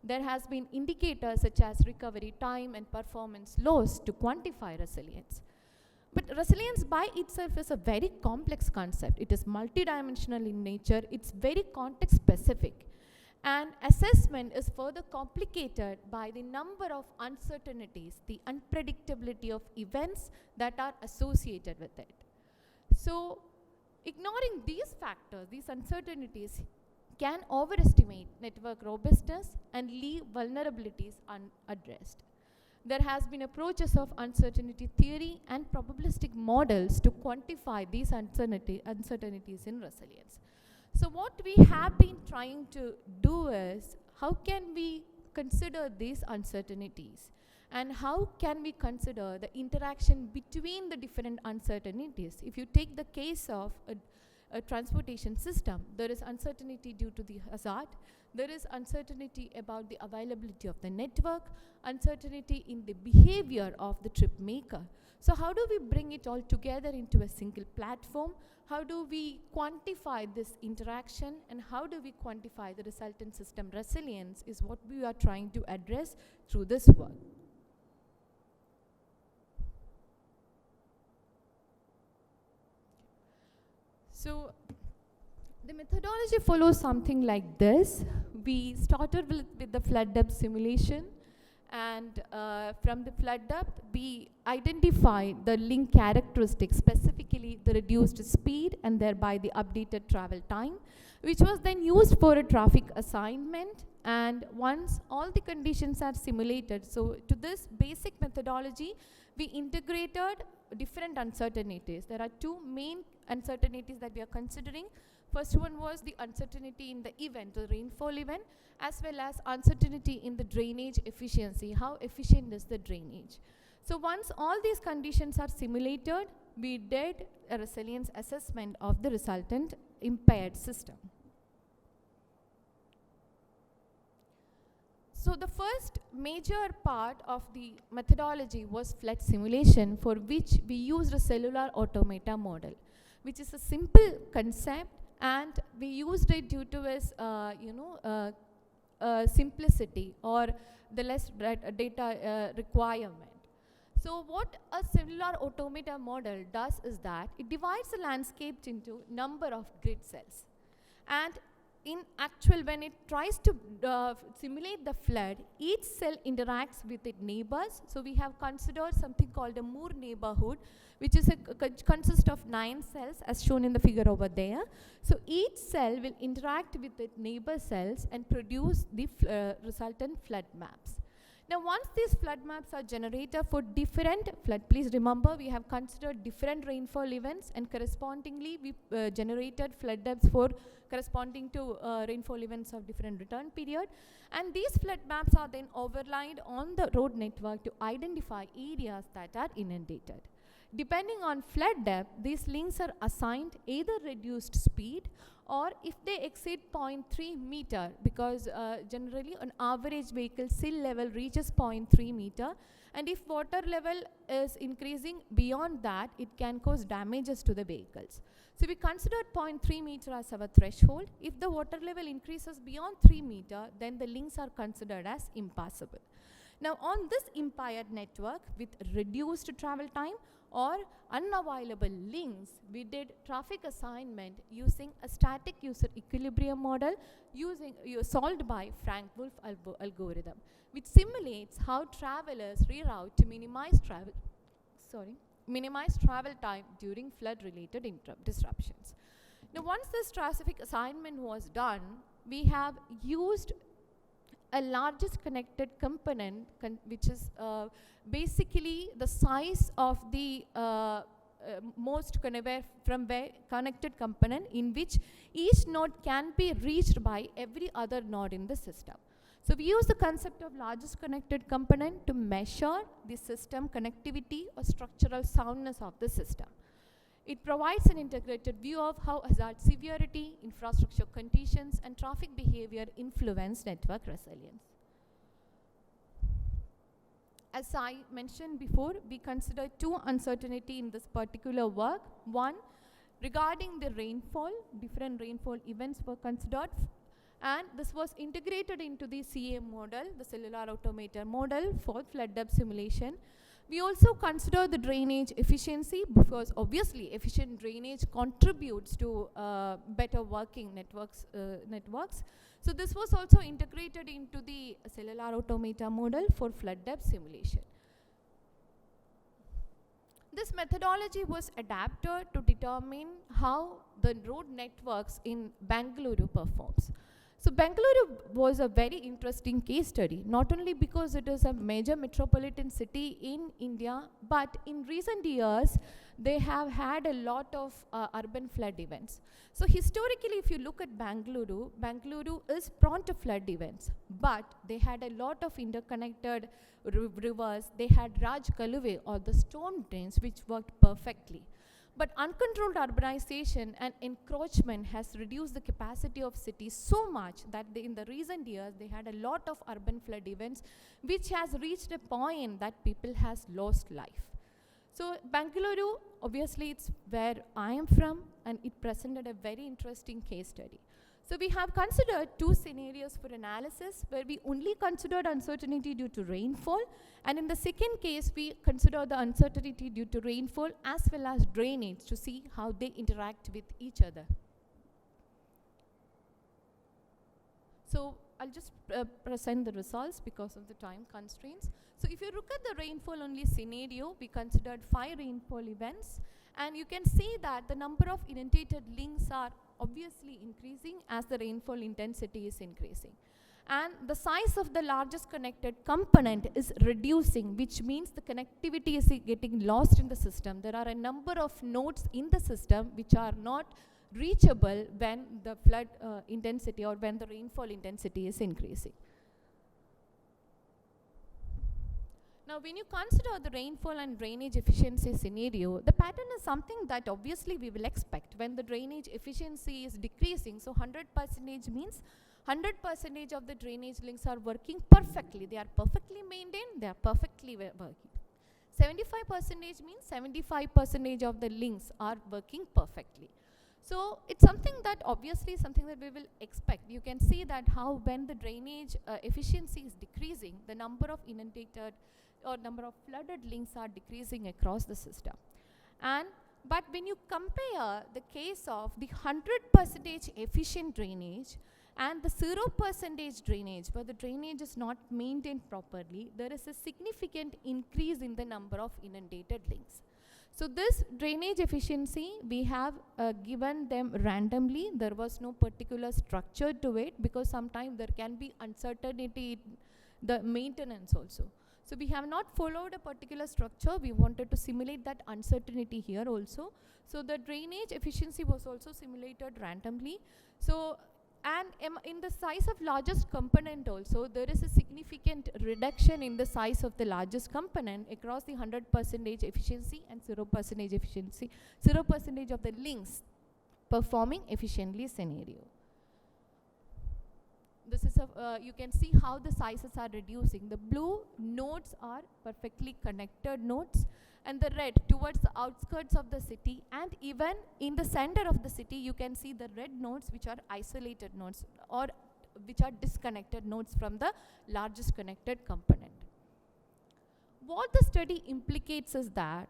There has been indicators such as recovery time and performance loss to quantify resilience. But resilience by itself is a very complex concept. It is multidimensional in nature. It's very context specific. And assessment is further complicated by the number of uncertainties, the unpredictability of events that are associated with it. So, ignoring these factors, these uncertainties, can overestimate network robustness and leave vulnerabilities unaddressed. There has been approaches of uncertainty theory and probabilistic models to quantify these uncertainties in resilience. So what we have been trying to do is, how can we consider these uncertainties? And how can we consider the interaction between the different uncertainties? If you take the case of a transportation system, there is uncertainty due to the hazard, There is uncertainty about the availability of the network, uncertainty in the behavior of the trip maker. So how do we bring it all together into a single platform? How do we quantify this interaction, and how do we quantify the resultant system resilience is what we are trying to address through this work. So the methodology follows something like this. We started with the flood depth simulation, and from the flood depth, we identified the link characteristics, specifically the reduced speed and thereby the updated travel time, which was then used for a traffic assignment. And once all the conditions are simulated, so to this basic methodology, we integrated different uncertainties. There are two main uncertainties that we are considering. First one was the uncertainty in the event, the rainfall event, as well as uncertainty in the drainage efficiency. How efficient is the drainage? So once all these conditions are simulated, we did a resilience assessment of the resultant impaired system. So the first major part of the methodology was flood simulation, for which we used a cellular automata model, which is a simple concept, and we used it due to its simplicity or the less data requirement. So what a cellular automata model does is that it divides the landscape into number of grid cells, and in actual, when it tries to simulate the flood, each cell interacts with its neighbors. So we have considered something called a Moore neighborhood, which is consists of 9 cells as shown in the figure over there. So each cell will interact with its neighbor cells and produce the resultant flood maps. Now once these flood maps are generated for different flood, please remember we have considered different rainfall events, and correspondingly we generated flood depths for corresponding to rainfall events of different return period, and these flood maps are then overlaid on the road network to identify areas that are inundated. Depending on flood depth, these links are assigned either reduced speed, or if they exceed 0.3 meter, because generally an average vehicle sill level reaches 0.3 meter, and if water level is increasing beyond that, it can cause damages to the vehicles. So we considered 0.3 meter as our threshold. If the water level increases beyond 3 meter, then the links are considered as impassable. Now on this impaired network with reduced travel time or unavailable links, we did traffic assignment using a static user equilibrium model solved by Frank-Wolf algorithm, which simulates how travelers reroute to minimize travel time during flood-related disruptions. Now once this traffic assignment was done, we have used a largest connected component, which is basically the size of the most connected component, in which each node can be reached by every other node in the system. So we use the concept of largest connected component to measure the system connectivity or structural soundness of the system. It provides an integrated view of how hazard severity, infrastructure conditions, and traffic behavior influence network resilience. As I mentioned before, we consider two uncertainty in this particular work. One, regarding the rainfall, different rainfall events were considered, and this was integrated into the CA model, the cellular automata model for flood depth simulation. We also consider the drainage efficiency, because obviously efficient drainage contributes to better working networks. So this was also integrated into the cellular automata model for flood depth simulation. This methodology was adapted to determine how the road networks in Bengaluru performs. So Bengaluru was a very interesting case study, not only because it is a major metropolitan city in India, but in recent years, they have had a lot of urban flood events. So historically, if you look at Bengaluru, Bengaluru is prone to flood events, but they had a lot of interconnected rivers. They had Raj Kaluve, or the storm drains, which worked perfectly. But uncontrolled urbanization and encroachment has reduced the capacity of cities so much that in the recent years they had a lot of urban flood events, which has reached a point that people has lost life. So Bangalore, obviously it's where I am from, and it presented a very interesting case study. So we have considered two scenarios for analysis, where we only considered uncertainty due to rainfall, and in the second case we consider the uncertainty due to rainfall as well as drainage to see how they interact with each other. So I'll just present the results because of the time constraints. So if you look at the rainfall only scenario, we considered 5 rainfall events, and you can see that the number of inundated links are obviously increasing as the rainfall intensity is increasing. And the size of the largest connected component is reducing, which means the connectivity is getting lost in the system. There are a number of nodes in the system which are not reachable when the flood intensity or when the rainfall intensity is increasing. Now, when you consider the rainfall and drainage efficiency scenario, the pattern is something that obviously we will expect when the drainage efficiency is decreasing. So 100% means 100% of the drainage links are working perfectly. They are perfectly maintained, they are perfectly working. 75% means 75% of the links are working perfectly. So it's something that obviously something that we will expect. You can see that how when the drainage efficiency is decreasing, the number of inundated or number of flooded links are decreasing across the system. But when you compare the case of the 100% efficient drainage and the 0% drainage, where the drainage is not maintained properly, there is a significant increase in the number of inundated links. So this drainage efficiency, we have given them randomly. There was no particular structure to it because sometimes there can be uncertainty in the maintenance also. So we have not followed a particular structure. We wanted to simulate that uncertainty here also. So the drainage efficiency was also simulated randomly. So and in the size of largest component also, there is a significant reduction in the size of the largest component across the 100% efficiency and 0% efficiency, 0% of the links performing efficiently scenario. This is you can see how the sizes are reducing. The blue nodes are perfectly connected nodes, and the red towards the outskirts of the city, and even in the center of the city you can see the red nodes which are isolated nodes or which are disconnected nodes from the largest connected component. What the study implicates is that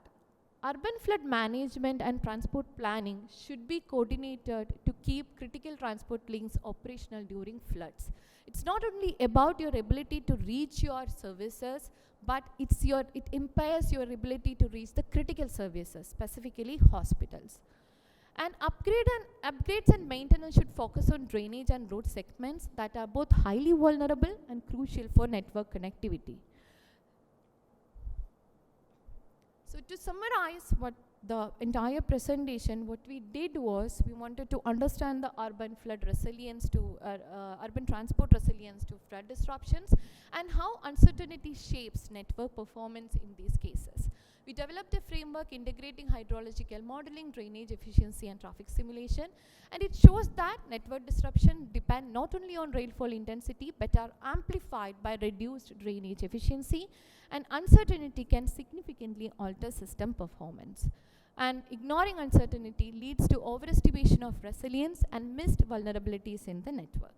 urban flood management and transport planning should be coordinated to keep critical transport links operational during floods. It's not only about your ability to reach your services, but it impairs your ability to reach the critical services, specifically hospitals. And upgrades and maintenance should focus on drainage and road segments that are both highly vulnerable and crucial for network connectivity. So to summarize what the entire presentation, what we did was we wanted to understand the urban flood resilience to urban transport resilience to flood disruptions and how uncertainty shapes network performance in these cases. We developed a framework integrating hydrological modeling, drainage efficiency and traffic simulation, and it shows that network disruption depend not only on rainfall intensity but are amplified by reduced drainage efficiency, and uncertainty can significantly alter system performance. And ignoring uncertainty leads to overestimation of resilience and missed vulnerabilities in the network.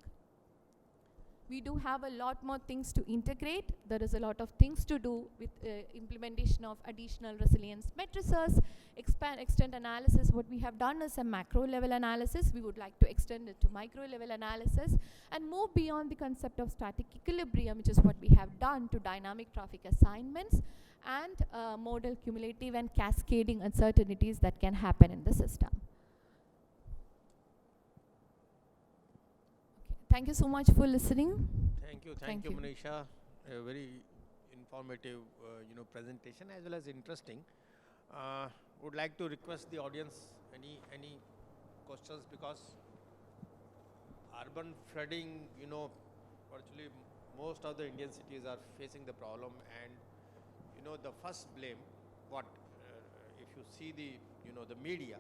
We do have a lot more things to integrate. There is a lot of things to do with implementation of additional resilience matrices, extend analysis. What we have done is a macro level analysis. We would like to extend it to micro level analysis and move beyond the concept of static equilibrium, which is what we have done, to dynamic traffic assignments and model cumulative and cascading uncertainties that can happen in the system. Thank you so much for listening.
Thank you, Manisha. A very informative, presentation as well as interesting. Would like to request the audience any questions, because urban flooding, virtually most of the Indian cities are facing the problem, and the first blame, if you see the, the media,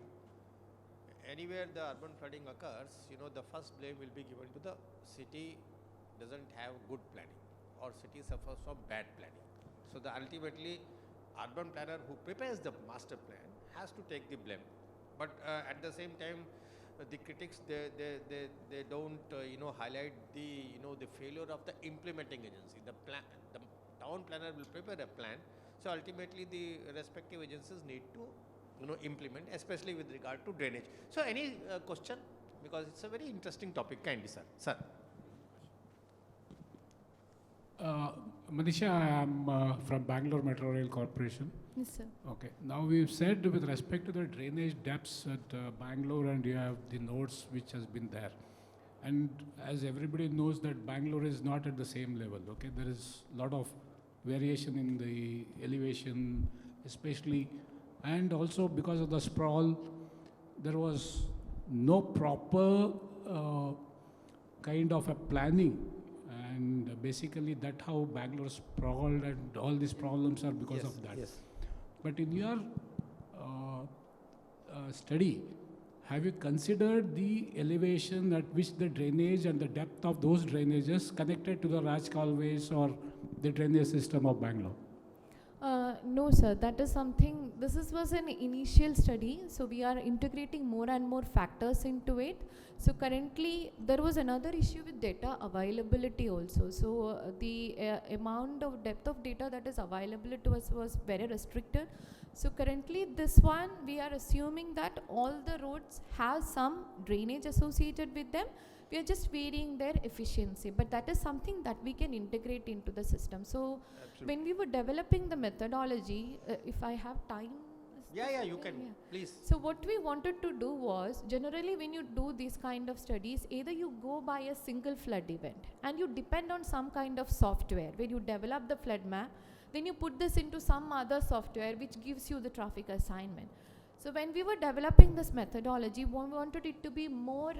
anywhere the urban flooding occurs, the first blame will be given to the city doesn't have good planning or city suffers from bad planning. So the ultimately urban planner who prepares the master plan has to take the blame. But at the same time, the critics they don't highlight the the failure of the implementing agency. The town planner will prepare a plan. So ultimately the respective agencies need to implement, especially with regard to drainage. So any question, because it's a very interesting topic. Kindly, sir.
Manisha, I am from Bangalore Metro Rail Corporation.
Yes, sir.
Okay. Now we've said with respect to the drainage depths at Bangalore, and you have the nodes which has been there. And as everybody knows that Bangalore is not at the same level. Okay, there is a lot of variation in the elevation, especially, and also because of the sprawl, there was no proper kind of a planning. And basically that how Bangalore sprawled, and all these problems are because of that.
Yes.
But in your study, have you considered the elevation at which the drainage and the depth of those drainages connected to the Raj Causeway or the drainage system of Bangalore?
No, sir. That is something, was an initial study, so we are integrating more and more factors into it. So currently, there was another issue with data availability also. So the amount of depth of data that is available to us was very restricted. So currently, this one, we are assuming that all the roads have some drainage associated with them. We are just varying their efficiency, but that is something that we can integrate into the system. So when we were developing the methodology, if I have time.
Yeah, you can, please.
So what we wanted to do was, generally when you do these kind of studies, either you go by a single flood event and you depend on some kind of software where you develop the flood map, then you put this into some other software which gives you the traffic assignment. So when we were developing this methodology, we wanted it to be more,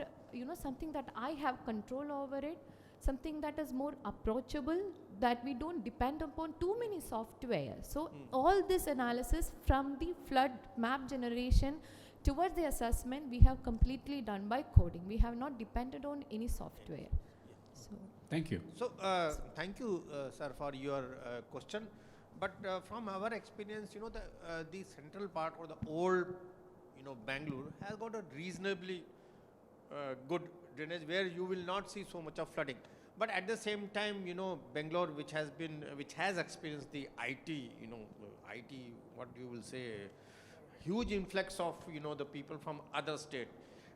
something that I have control over it, something that is more approachable, that we don't depend upon too many software. So all this analysis from the flood map generation towards the assessment, we have completely done by coding. We have not depended on any software. So
Thank you.
So thank you, sir, for your question. But from our experience, the central part or the old, Bangalore has got a reasonably good drainage where you will not see so much of flooding. But at the same time, Bangalore, which has experienced the IT, what you will say, huge influx of, the people from other state.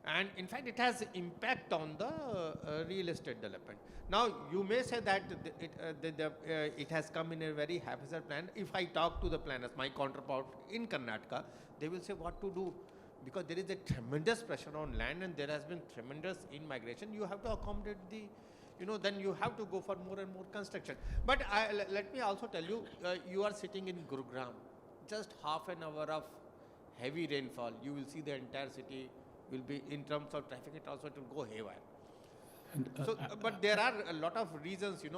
And in fact, it has impact on the real estate development. Now, you may say that it has come in a very haphazard plan. If I talk to the planners, my counterpart in Karnataka, they will say what to do, because there is a tremendous pressure on land and there has been tremendous in-migration. You have to accommodate the, then you have to go for more and more construction. But let me also tell you, you are sitting in Gurugram, just half an hour of heavy rainfall, you will see the entire city will be, in terms of traffic, it also will go haywire.
And,
But there are a lot of reasons, the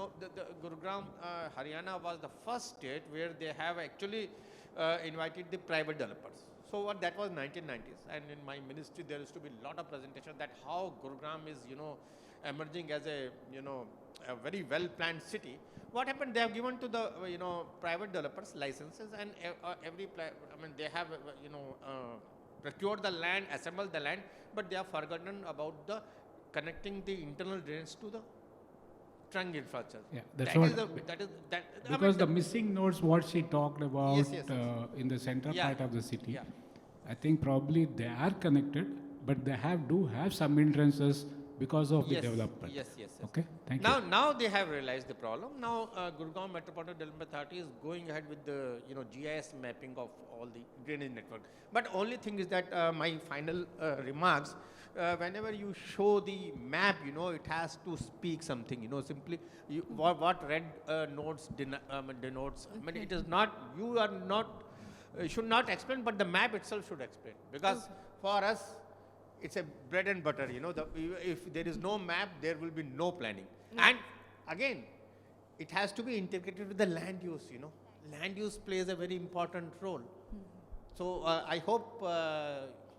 Gurugram, Haryana was the first state where they have actually invited the private developers. So that was 1990s, and in my ministry there used to be a lot of presentation that how Gurugram is, emerging as a, a very well-planned city. What happened? They have given to the, private developers licenses, and they have, procured the land, assembled the land, but they have forgotten about the connecting the internal drains to the trunk infrastructure.
Yeah, that's what. Because the missing nodes, what she talked about
Yes.
in the central part of the city,
Yeah.
I think probably they are connected, but they do have some hindrances because of the development.
Yes.
Okay, thank
Now,
you.
now they have realized the problem. Now, Gurugram Metropolitan Development Authority is going ahead with the GIS mapping of all the drainage network. But only thing is that my final remarks, whenever you show the map, it has to speak something. Simply what red nodes denotes. I mean, it is not. You are not. Should not explain, but the map itself should explain, because for us, it's a bread and butter, if there is no map, there will be no planning. And again, it has to be integrated with the land use, Land use plays a very important role. So I hope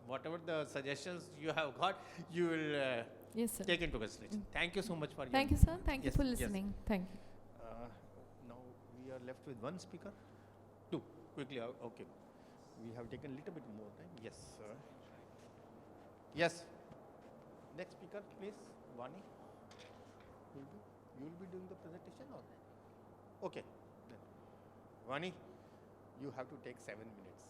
whatever the suggestions you have got, you will
Yes, sir.
take into consideration. Thank you so much for
Thank
your
you, sir. Thank you
Yes,
for
yes.
listening. Thank you.
Now we are left with one speaker. Two, quickly. Okay. We have taken a little bit more time. Yes, sir. Yes. Next speaker, please. Vani. You will be doing the presentation or? Okay. Then. Vani, you have to take 7 minutes.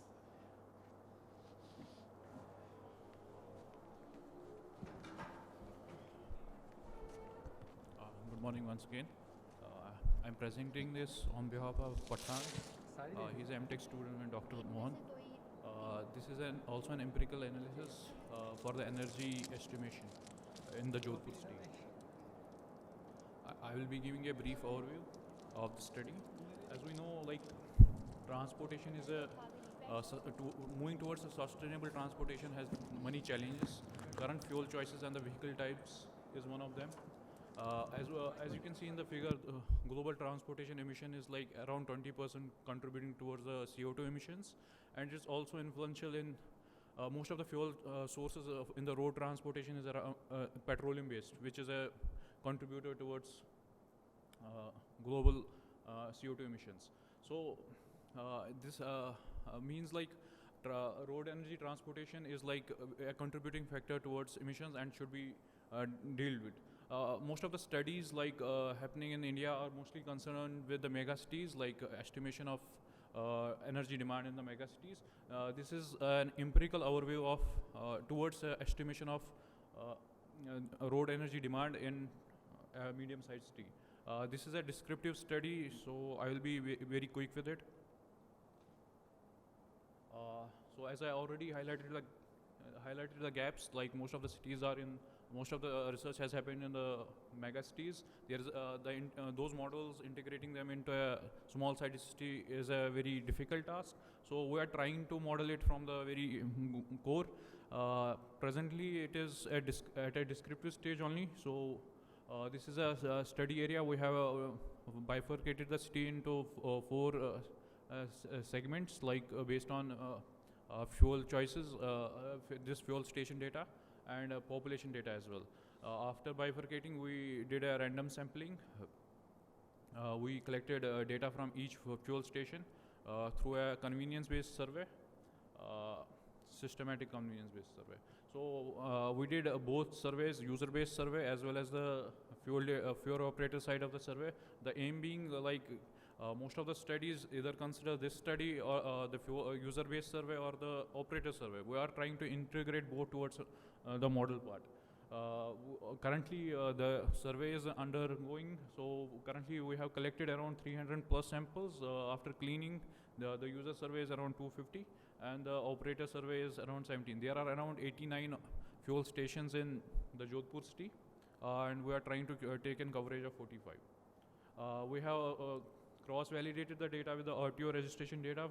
Good morning once again. I'm presenting this on behalf of Pathan. He's an MTech student and Dr. Mohan. This is also an empirical analysis for the energy estimation in the Jodhpur state. I will be giving a brief overview of the study. As we know, like transportation is moving towards a sustainable transportation has many challenges. Current fuel choices and the vehicle types is one of them. As you can see in the figure, global transportation emission is like around 20% contributing towards the CO2 emissions, and it's also influential in most of the fuel sources in the road transportation is around petroleum based, which is a contributor towards global CO2 emissions. So this means like road energy transportation is like a contributing factor towards emissions and should be dealt with. Most of the studies like happening in India are mostly concerned with the mega cities, like estimation of energy demand in the mega cities. This is an empirical overview of towards estimation of road energy demand in a medium-sized city. This is a descriptive study, so I will be very quick with it. So as I already highlighted the gaps, like most of the cities are in. Most of the research has happened in the mega cities. There is those models integrating them into a small size city is a very difficult task. So we are trying to model it from the very core. Presently, it is at a descriptive stage only. So this is a study area. We have bifurcated the city into four segments, like based on fuel choices, this fuel station data, and population data as well. After bifurcating, we did a random sampling. We collected data from each fuel station through a convenience-based survey, systematic convenience-based survey. So we did both surveys, user-based survey as well as the fuel operator side of the survey. The aim being most of the studies either consider this study or the user-based survey or the operator survey. We are trying to integrate both towards the model part. Currently, the survey is undergoing. So currently, we have collected around 300 plus samples. After cleaning, the user survey is around 250, and the operator survey is around 17. There are around 89 fuel stations in the Jodhpur city, and we are trying to take in coverage of 45. We have cross-validated the data with the RTO registration data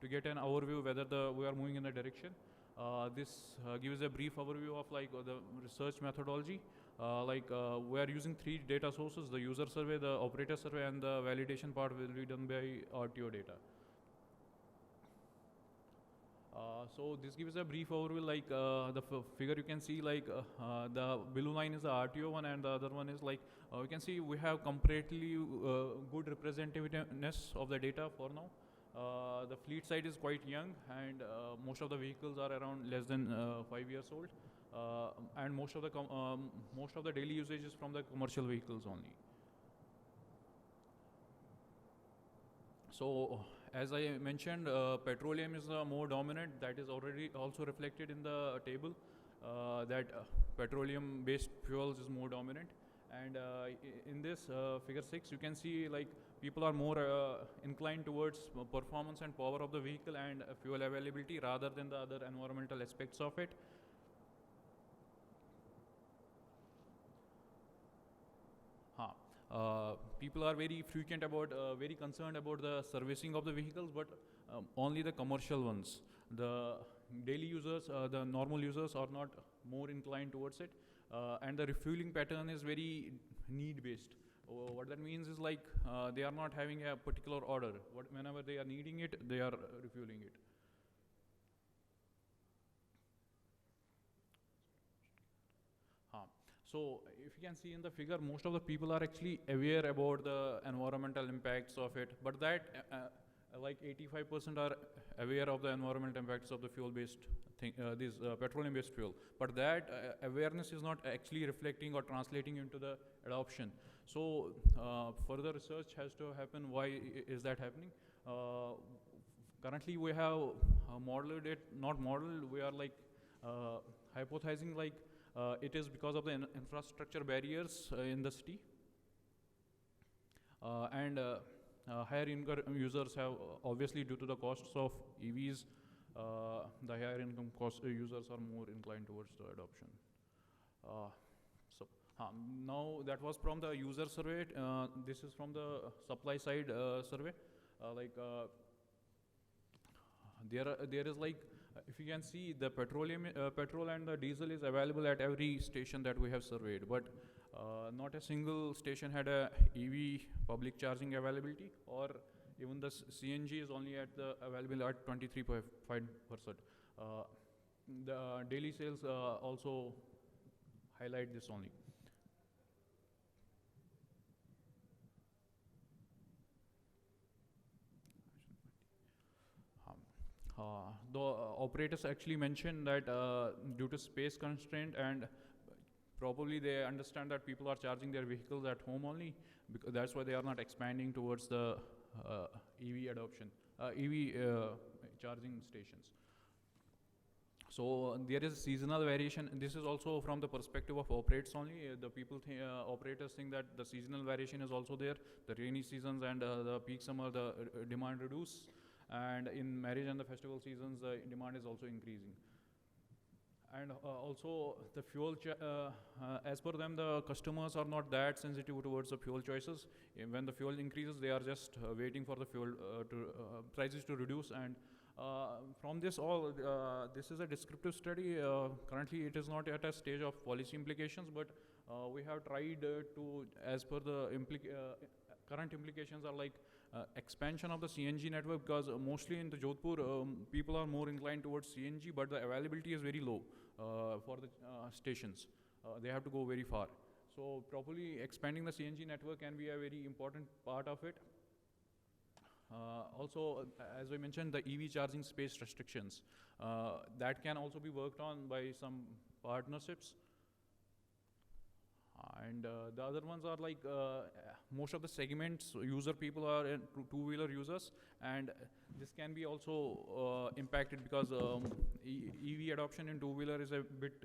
to get an overview whether we are moving in the direction. This gives a brief overview of the research methodology. We are using 3 data sources: the user survey, the operator survey, and the validation part will be done by RTO data. So this gives a brief overview. The figure you can see, the blue line is the RTO one, and the other one is you can see we have comparatively good representativeness of the data for now. The fleet side is quite young, and most of the vehicles are around less than 5 years old, and most of the daily usage is from the commercial vehicles only. So, as I mentioned, petroleum is more dominant. That is already also reflected in the table. That petroleum-based fuels is more dominant. And in this figure 6, you can see people are more inclined towards performance and power of the vehicle and fuel availability rather than the other environmental aspects of it. People are very concerned about the servicing of the vehicles, but only the commercial ones. The daily users, the normal users are not more inclined towards it. And the refueling pattern is very need-based. What that means is they are not having a particular order. Whenever they are needing it, they are refueling it. So if you can see in the figure, most of the people are actually aware about the environmental impacts of it, but that like 85% are aware of the environmental impacts of the fuel-based thing, this petroleum-based fuel. But that awareness is not actually reflecting or translating into the adoption. So further research has to happen. Why is that happening? Currently, we have modeled it, not modeled. We are like hypothesizing like it is because of the infrastructure barriers in the city. And higher income users have obviously, due to the costs of EVs, the higher income users are more inclined towards the adoption. Now that was from the user survey. This is from the supply side survey. There is like, if you can see, the petrol and the diesel is available at every station that we have surveyed, but not a single station had a EV public charging availability, or even the CNG is only available at 23.5%. The daily sales also highlight this only. The operators actually mentioned that due to space constraint, and probably they understand that people are charging their vehicles at home only, because that's why they are not expanding towards the EV adoption, EV charging stations. So there is seasonal variation. This is also from the perspective of operators only. The people operators think that the seasonal variation is also there. The rainy seasons and the peak summer, the demand reduce. And in marriage and the festival seasons, the demand is also increasing. And also the fuel, as per them, the customers are not that sensitive towards the fuel choices. When the fuel increases, they are just waiting for the fuel prices to reduce. And from this this is a descriptive study. Currently, it is not at a stage of policy implications, but we have tried to, as per the current implications are like expansion of the CNG network, because mostly in the Jodhpur, people are more inclined towards CNG, but the availability is very low for the stations. They have to go very far. So properly expanding the CNG network can be a very important part of it. Also, as I mentioned, the EV charging space restrictions, that can also be worked on by some partnerships. And the other ones are like most of the segments, people are two-wheeler users, and this can be also impacted because EV adoption in two-wheeler is a bit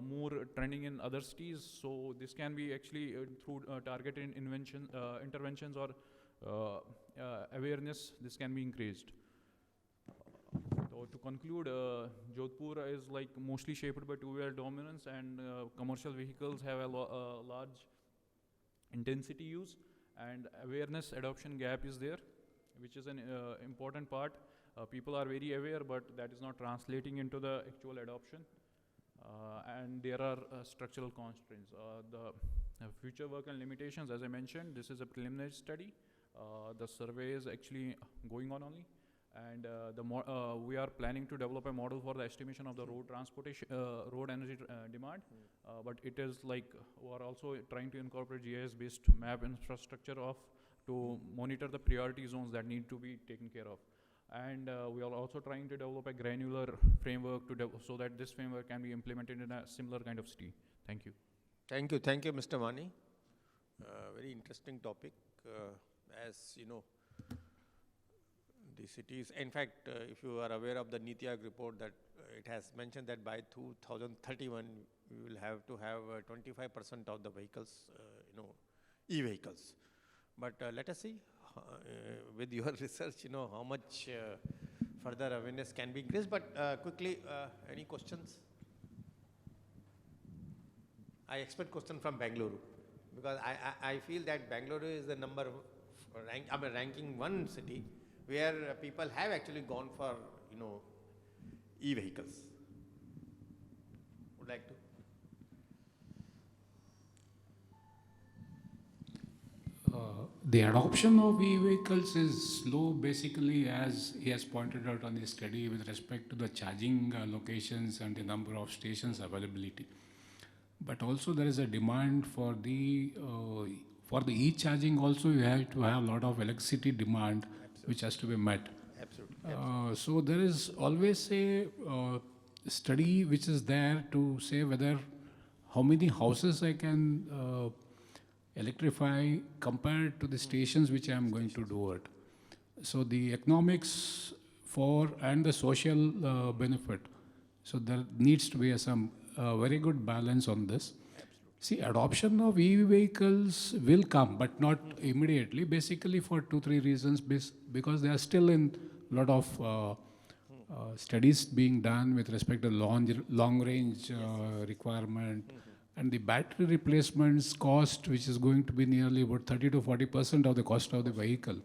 more trending in other cities. So this can be actually through targeted interventions or awareness, this can be increased. So to conclude, Jodhpur is like mostly shaped by two-wheeler dominance, and commercial vehicles have a large intensity use, and awareness adoption gap is there, which is an important part. People are very aware, but that is not translating into the actual adoption. And there are structural constraints. The future work and limitations, as I mentioned, this is a preliminary study. The survey is actually going on only. And we are planning to develop a model for the estimation of the road transportation, road energy demand. But it is like we are also trying to incorporate GIS-based map infrastructure to monitor the priority zones that need to be taken care of. And we are also trying to develop a granular framework so that this framework can be implemented in a similar kind of city. Thank you.
Thank you, Mr. Mani. Very interesting topic. As you know, the cities, in fact, if you are aware of the NITI Aayog report, that it has mentioned that by 2031, we will have to have 25% of the vehicles, e-vehicles. But let us see, with your research, how much further awareness can be increased. But quickly, any questions? I expect question from Bangalore, because I feel that Bangalore is the ranking one city where people have actually gone for, e-vehicles. Would like to?
The adoption of e-vehicles is slow, basically, as he has pointed out on his study with respect to the charging locations and the number of stations availability. but also there is a demand for the e-charging also. You have to have a lot of electricity demand which has to be met.
Absolutely.
So there is always a study which is there to say whether how many houses I can electrify compared to the stations which I am going to do it. So the economics for and the social benefit. So there needs to be some very good balance on this. See, adoption of EV vehicles will come, but not immediately. Basically, for 2-3 reasons, because they are still in a lot of studies being done with respect to long range requirement, and the battery replacements cost, which is going to be nearly about 30 to 40% of the cost of the vehicle,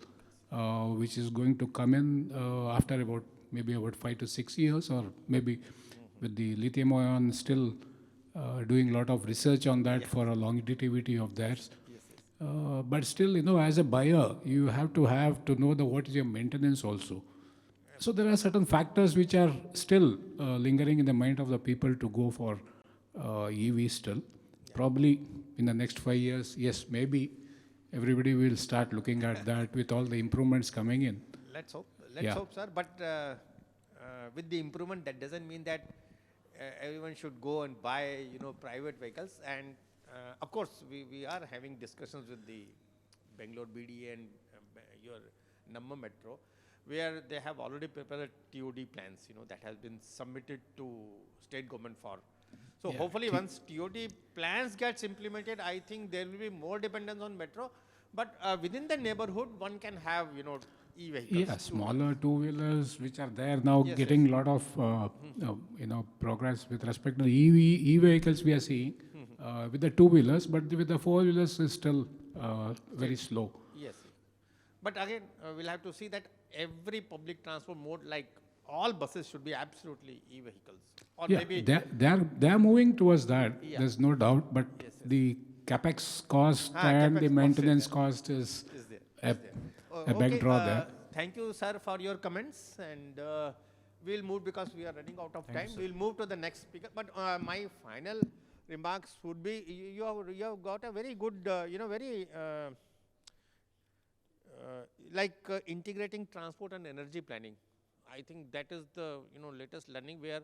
which is going to come in after maybe about 5 to 6 years, or maybe with the lithium ion still doing a lot of research on that for a longevity of theirs. But still, as a buyer, you have to know what is your maintenance also. So there are certain factors which are still lingering in the mind of the people to go for EV still. Probably in the next 5 years, yes, maybe everybody will start looking at that with all the improvements coming in.
Let's hope. Let's hope, sir. But with the improvement, that doesn't mean that everyone should go and buy, private vehicles. And of course, we are having discussions with the Bangalore BDA and your Namma Metro, where they have already prepared TOD plans, that has been submitted to state government for. So hopefully once TOD plans gets implemented, I think there will be more dependence on metro. But within the neighborhood, one can have, e-vehicles.
Yeah, smaller two-wheelers which are there now getting a lot of, progress with respect to the e-vehicles we are seeing with the two-wheelers, but with the four-wheelers is still very slow.
Yes. But again, we'll have to see that every public transport mode, like all buses, should be absolutely e-vehicles. Or maybe
they're moving towards that. There's no doubt. But the capex cost and the maintenance cost is there. A big draw there.
Thank you, sir, for your comments. And we'll move, because we are running out of time. We'll move to the next speaker. But my final remarks would be, you have got a very good, integrating transport and energy planning. I think that is the latest learning, where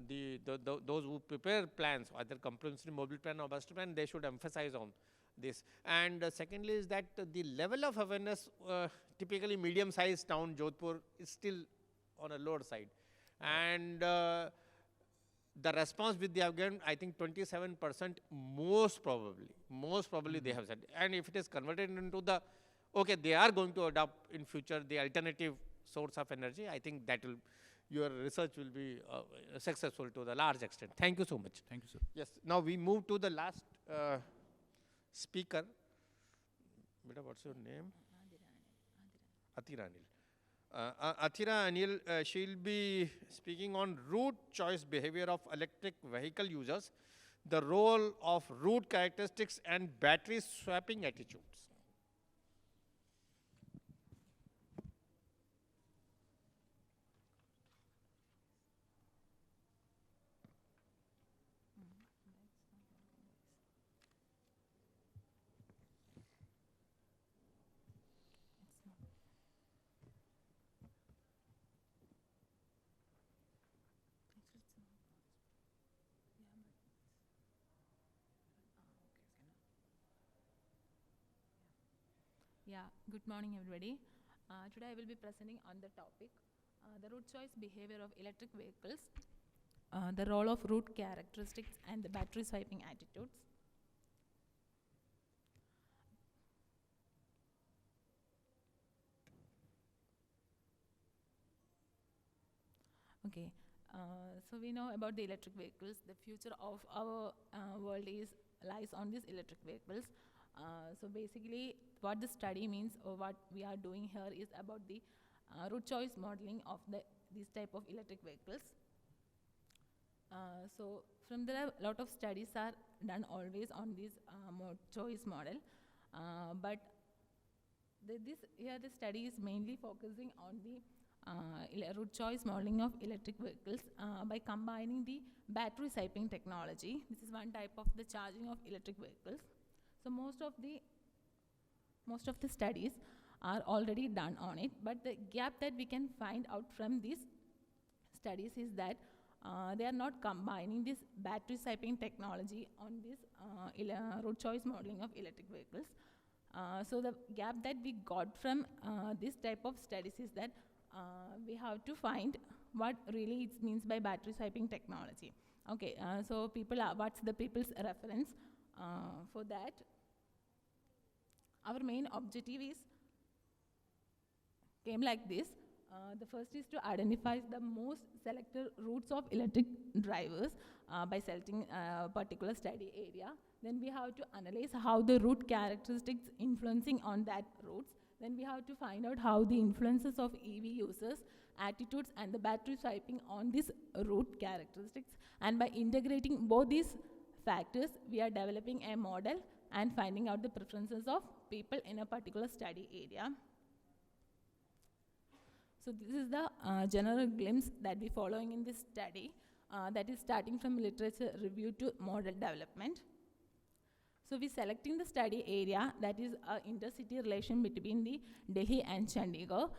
those who prepare plans, either comprehensive mobility plan or bus plan, they should emphasize on this. And secondly is that the level of awareness, typically medium-sized town Jodhpur, is still on a lower side. And the response which they have given, I think 27% most probably they have said. And if it is converted into they are going to adopt in future the alternative source of energy, I think that your research will be successful to the large extent. Thank you so much.
Thank you, sir.
Yes, now we move to the last speaker. Beta, what's your name? Athira Anil. Athira Anil, she'll be speaking on route choice behavior of electric vehicle users, the role of route characteristics and battery swapping attitudes.
Yeah, good morning everybody. Today I will be presenting on the topic, the route choice behavior of electric vehicles, the role of route characteristics and the battery swiping attitudes. Okay, so we know about the electric vehicles. The future of our world lies on these electric vehicles. So basically, what the study means, or what we are doing here, is about the route choice modeling of these type of electric vehicles. So from there, a lot of studies are done always on this choice model, but the study is mainly focusing on the route choice modeling of electric vehicles by combining the battery siping technology. This is one type of the charging of electric vehicles. So most of the studies are already done on it, but the gap that we can find out from these studies is that they are not combining this battery siping technology on this road choice modeling of electric vehicles. So the gap that we got from this type of studies is that we have to find what really it means by battery siping technology. Okay, so what's the people's reference? For that, our main objective came like this. The first is to identify the most selected routes of electric drivers by selecting a particular study area. Then we have to analyze how the route characteristics influencing on that routes. Then we have to find out how the influences of EV users, attitudes, and the battery swiping on these route characteristics. And by integrating both these factors, we are developing a model and finding out the preferences of people in a particular study area. So this is the general glimpse that we're following in this study, that is starting from literature review to model development. So we're selecting the study area, that is intercity relation between the Delhi and Chandigarh.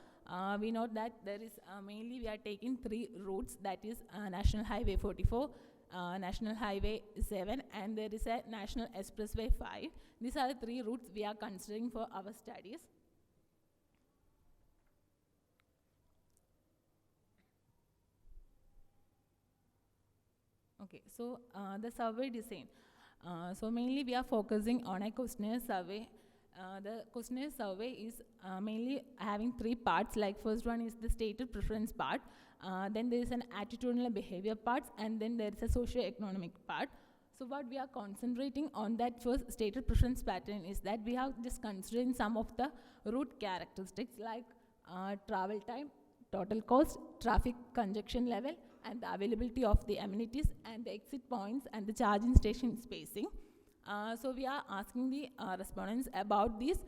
We know that there is mainly we are taking 3 routes, that is National Highway 44, National Highway 7, and there is a National Expressway 5. These are the 3 routes we are considering for our studies. Okay, so the survey design. So mainly we are focusing on a questionnaire survey. The questionnaire survey is mainly having 3 parts, like first one is the stated preference part, then there is an attitudinal behavior part, and then there is a socio-economic part. So what we are concentrating on that first stated preference pattern is that we have just considering some of the route characteristics like travel time, total cost, traffic congestion level, and the availability of the amenities, and the exit points, and the charging station spacing. So we are asking the respondents about these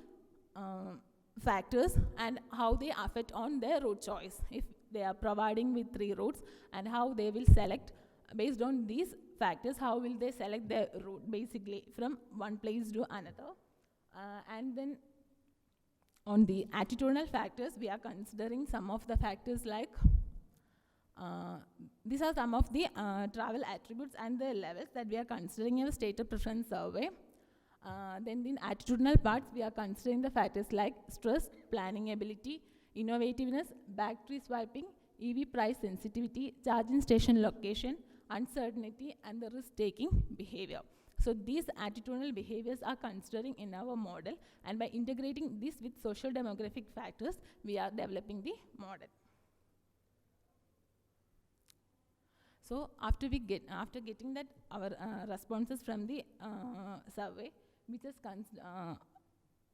factors and how they affect on their route choice. If they are providing with 3 routes, and how they will select based on these factors, how will they select their route basically from one place to another. And then on the attitudinal factors, we are considering some of the factors like these are some of the travel attributes and the levels that we are considering in a stated preference survey. Then in attitudinal parts, we are considering the factors like stress, planning ability, innovativeness, battery swiping, EV price sensitivity, charging station location, uncertainty, and the risk-taking behavior. So these attitudinal behaviors are considering in our model, and by integrating this with social demographic factors, we are developing the model. So after getting that our responses from the survey, we just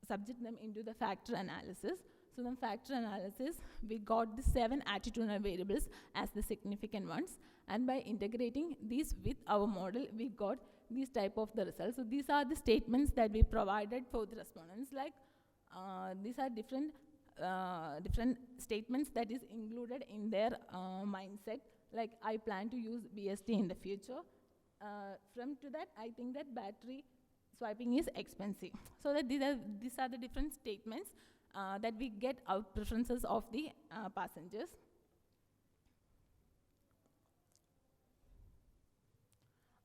subject them into the factor analysis. So the factor analysis, we got the 7 attitudinal variables as the significant ones, and by integrating these with our model, we got these type of the results. So these are the statements that we provided for the respondents. Like these are different statements that is included in their mindset. Like, I plan to use BST in the future. From to that, I think that battery swiping is expensive. So that these are the different statements that we get out preferences of the passengers.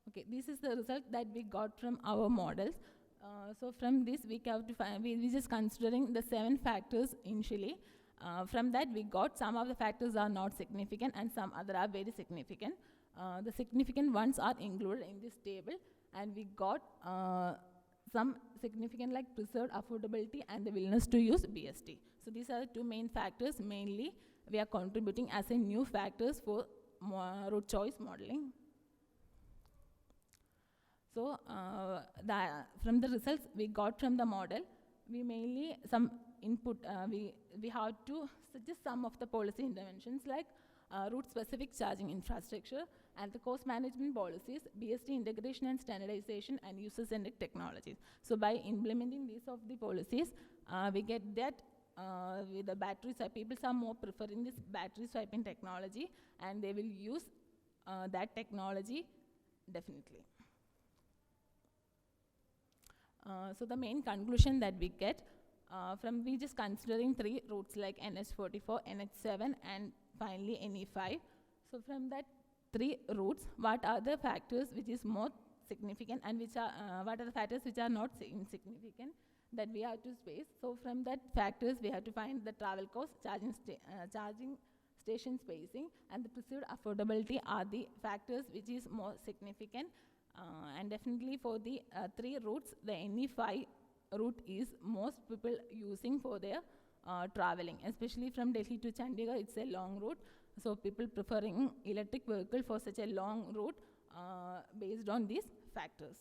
Okay, this is the result that we got from our models. So from this, we have to find, we just considering the 7 factors initially. From that, we got some of the factors are not significant and some other are very significant. The significant ones are included in this table, and we got some significant like preserved affordability and the willingness to use BST. So these are the 2 main factors mainly we are contributing as a new factors for route choice modeling. So from the results we got from the model, we mainly some input, we have to suggest some of the policy interventions like route-specific charging infrastructure and the cost management policies, BST integration and standardization, and user-centric technologies. So by implementing these of the policies, we get that with the battery swipe, people are more preferring this battery swiping technology, and they will use that technology definitely. So the main conclusion that we get from we just considering 3 routes like NH44, NH7, and finally NE5. So from that 3 routes, what are the factors which is more significant, and which are what are the factors which are not insignificant that we have to space? So from that factors, we have to find the travel cost, charging station spacing, and the perceived affordability are the factors which is more significant. And definitely for the 3 routes, the NE5 route is most people using for their traveling, especially from Delhi to Chandigarh. It's a long route, so people preferring electric vehicle for such a long route based on these factors.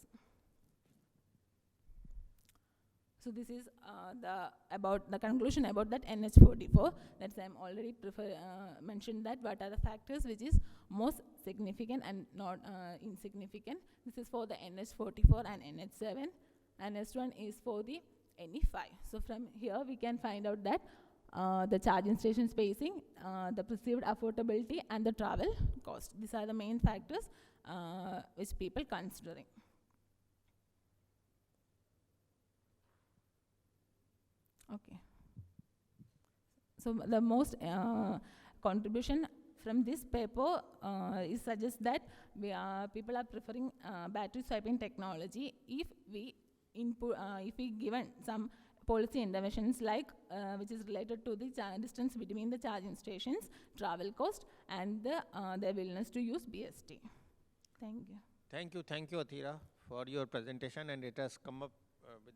So this is about the conclusion about that NH44. That's I'm already mentioned that what are the factors which is most significant and not insignificant. This is for the NH44 and NH7, and next one is for the NE5. So from here we can find out that the charging station spacing, the perceived affordability, and the travel cost. These are the main factors which people considering. Okay. So the most contribution from this paper is suggests that people are preferring battery swiping technology if we given some policy interventions like which is related to the distance between the charging stations, travel cost, and their willingness to use BST. Thank you.
Thank you, Athira, for your presentation, and it has come up with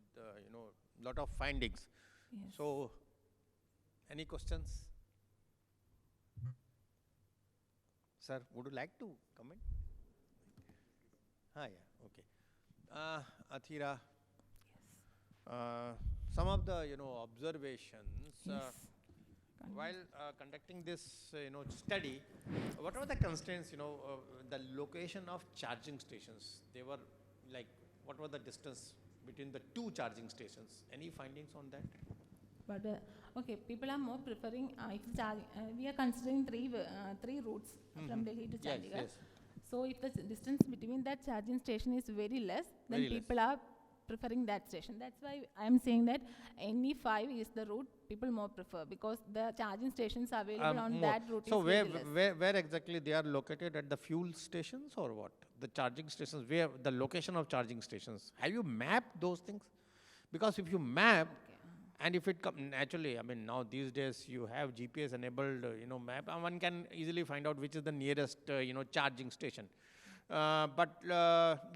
lot of findings.
Yes.
So, any questions? Sir, would you like to comment? Yeah, okay. Athira, some of the observations while conducting this study, what were the constraints? The location of charging stations. They were like, what was the distance between the 2 charging stations? Any findings on that?
But okay, people are more preferring if we are considering 3 routes from Delhi to Chandigarh.
Yes.
So if the distance between that charging station is very less, then people are preferring that station. That's why I am saying that NE5 is the route people more prefer, because the charging stations are available on that route.
So
is very less.
where exactly they are located, at the fuel stations or what? The charging stations, where the location of charging stations? Have you mapped those things? Because if you map, and if it comes naturally, I mean, now these days you have GPS enabled, map, and one can easily find out which is the nearest, charging station. But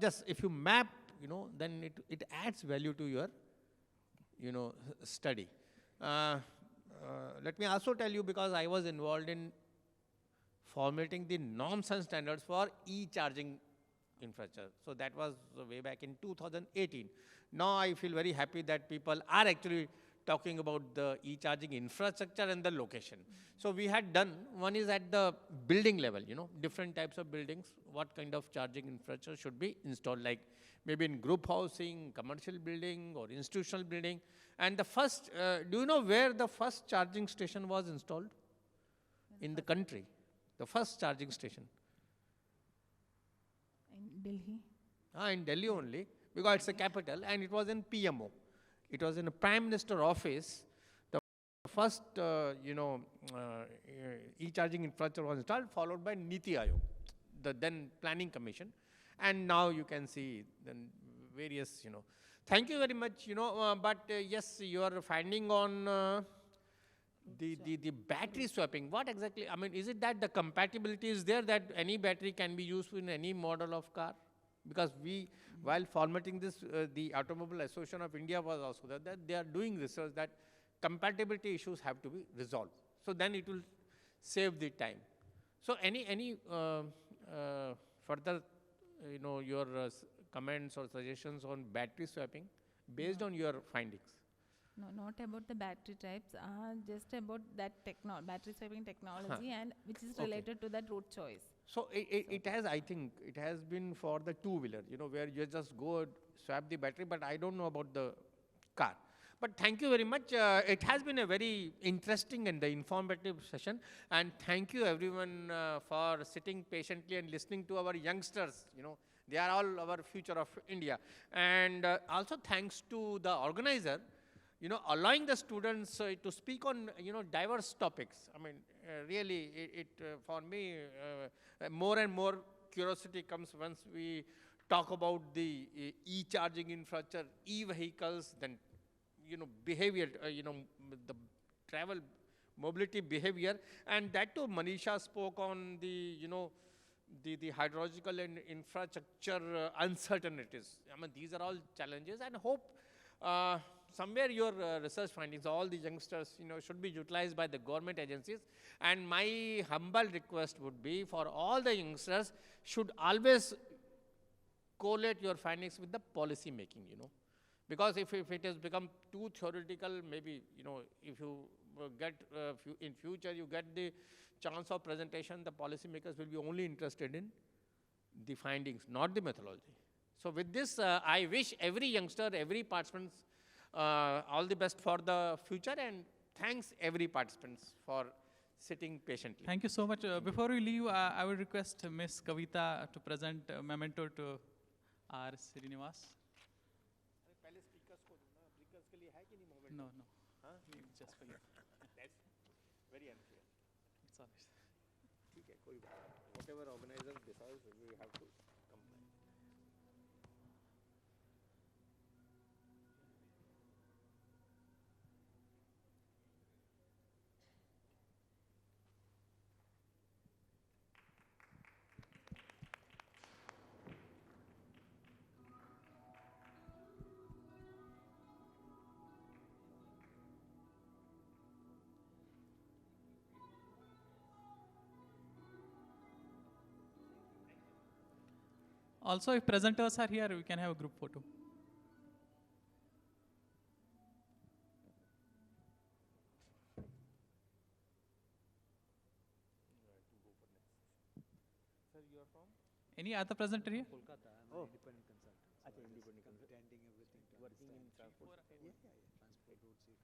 just if you map, then it adds value to your, study. Let me also tell you, because I was involved in formulating the norms and standards for e-charging infrastructure. So that was way back in 2018. Now I feel very happy that people are actually talking about the e-charging infrastructure and the location. So we had done, one is at the building level, different types of buildings, what kind of charging infrastructure should be installed, like maybe in group housing, commercial building, or institutional building. And the first, do you know where the first charging station was installed? In the country, the first charging station.
In Delhi?
In Delhi only, because it's a capital, and it was in PMO. It was in a Prime Minister office. The first, e-charging infrastructure was installed, followed by Niti Aayog, the then Planning Commission. And now you can see the various, Thank you very much, but yes, your finding on the battery swapping, what exactly, I mean, is it that the compatibility is there, that any battery can be used in any model of car? Because while formatting this, the Automobile Association of India was also there, that they are doing research that compatibility issues have to be resolved. So then it will save the time. So any further, your comments or suggestions on battery swapping based on your findings?
No, not about the battery types, just about that battery swapping technology, and which is related to that route choice.
So it has, I think, it has been for the two-wheeler, where you just go swap the battery, but I don't know about the car. But thank you very much. It has been a very interesting and informative session. And thank you everyone for sitting patiently and listening to our youngsters. You know, they are all our future of India. And also thanks to the organizer, you know, allowing the students to speak on, you know, diverse topics. I mean, really, for me, more and more curiosity comes once we talk about the e-charging infrastructure, e-vehicles, then, you know, behavior, you know, the travel mobility behavior. And that too, Manisha spoke on the, you know, the hydrological and infrastructure uncertainties. I mean, these are all challenges, and hope somewhere your research findings, all the youngsters, you know, should be utilized by the government agencies. And my humble request would be for all the youngsters should always correlate your findings with the policy making, you know. Because if it has become too theoretical, maybe, you know, if you get, in future you get the chance of presentation, the policymakers will be only interested in the findings, not the methodology. So with this, I wish every youngster, every participant, all the best for the future, and thanks every participants for sitting patiently.
Thank you so much. Before we leave, I would request Ms. Kavita to present a memento to our Srinivas. No, no.
Huh?
Just for you.
That's very unfair.
It's all right.
Okay, whatever organizers decides, we have to comply.
Also, if presenters are here, we can have a group photo.
Sir, you are from?
Any other presenter here?
Kolkata, I'm
Oh.
an independent consultant.
Achha, independent consultant.
Attending everything to
Working in
understand.
transport.
Transport, road safety.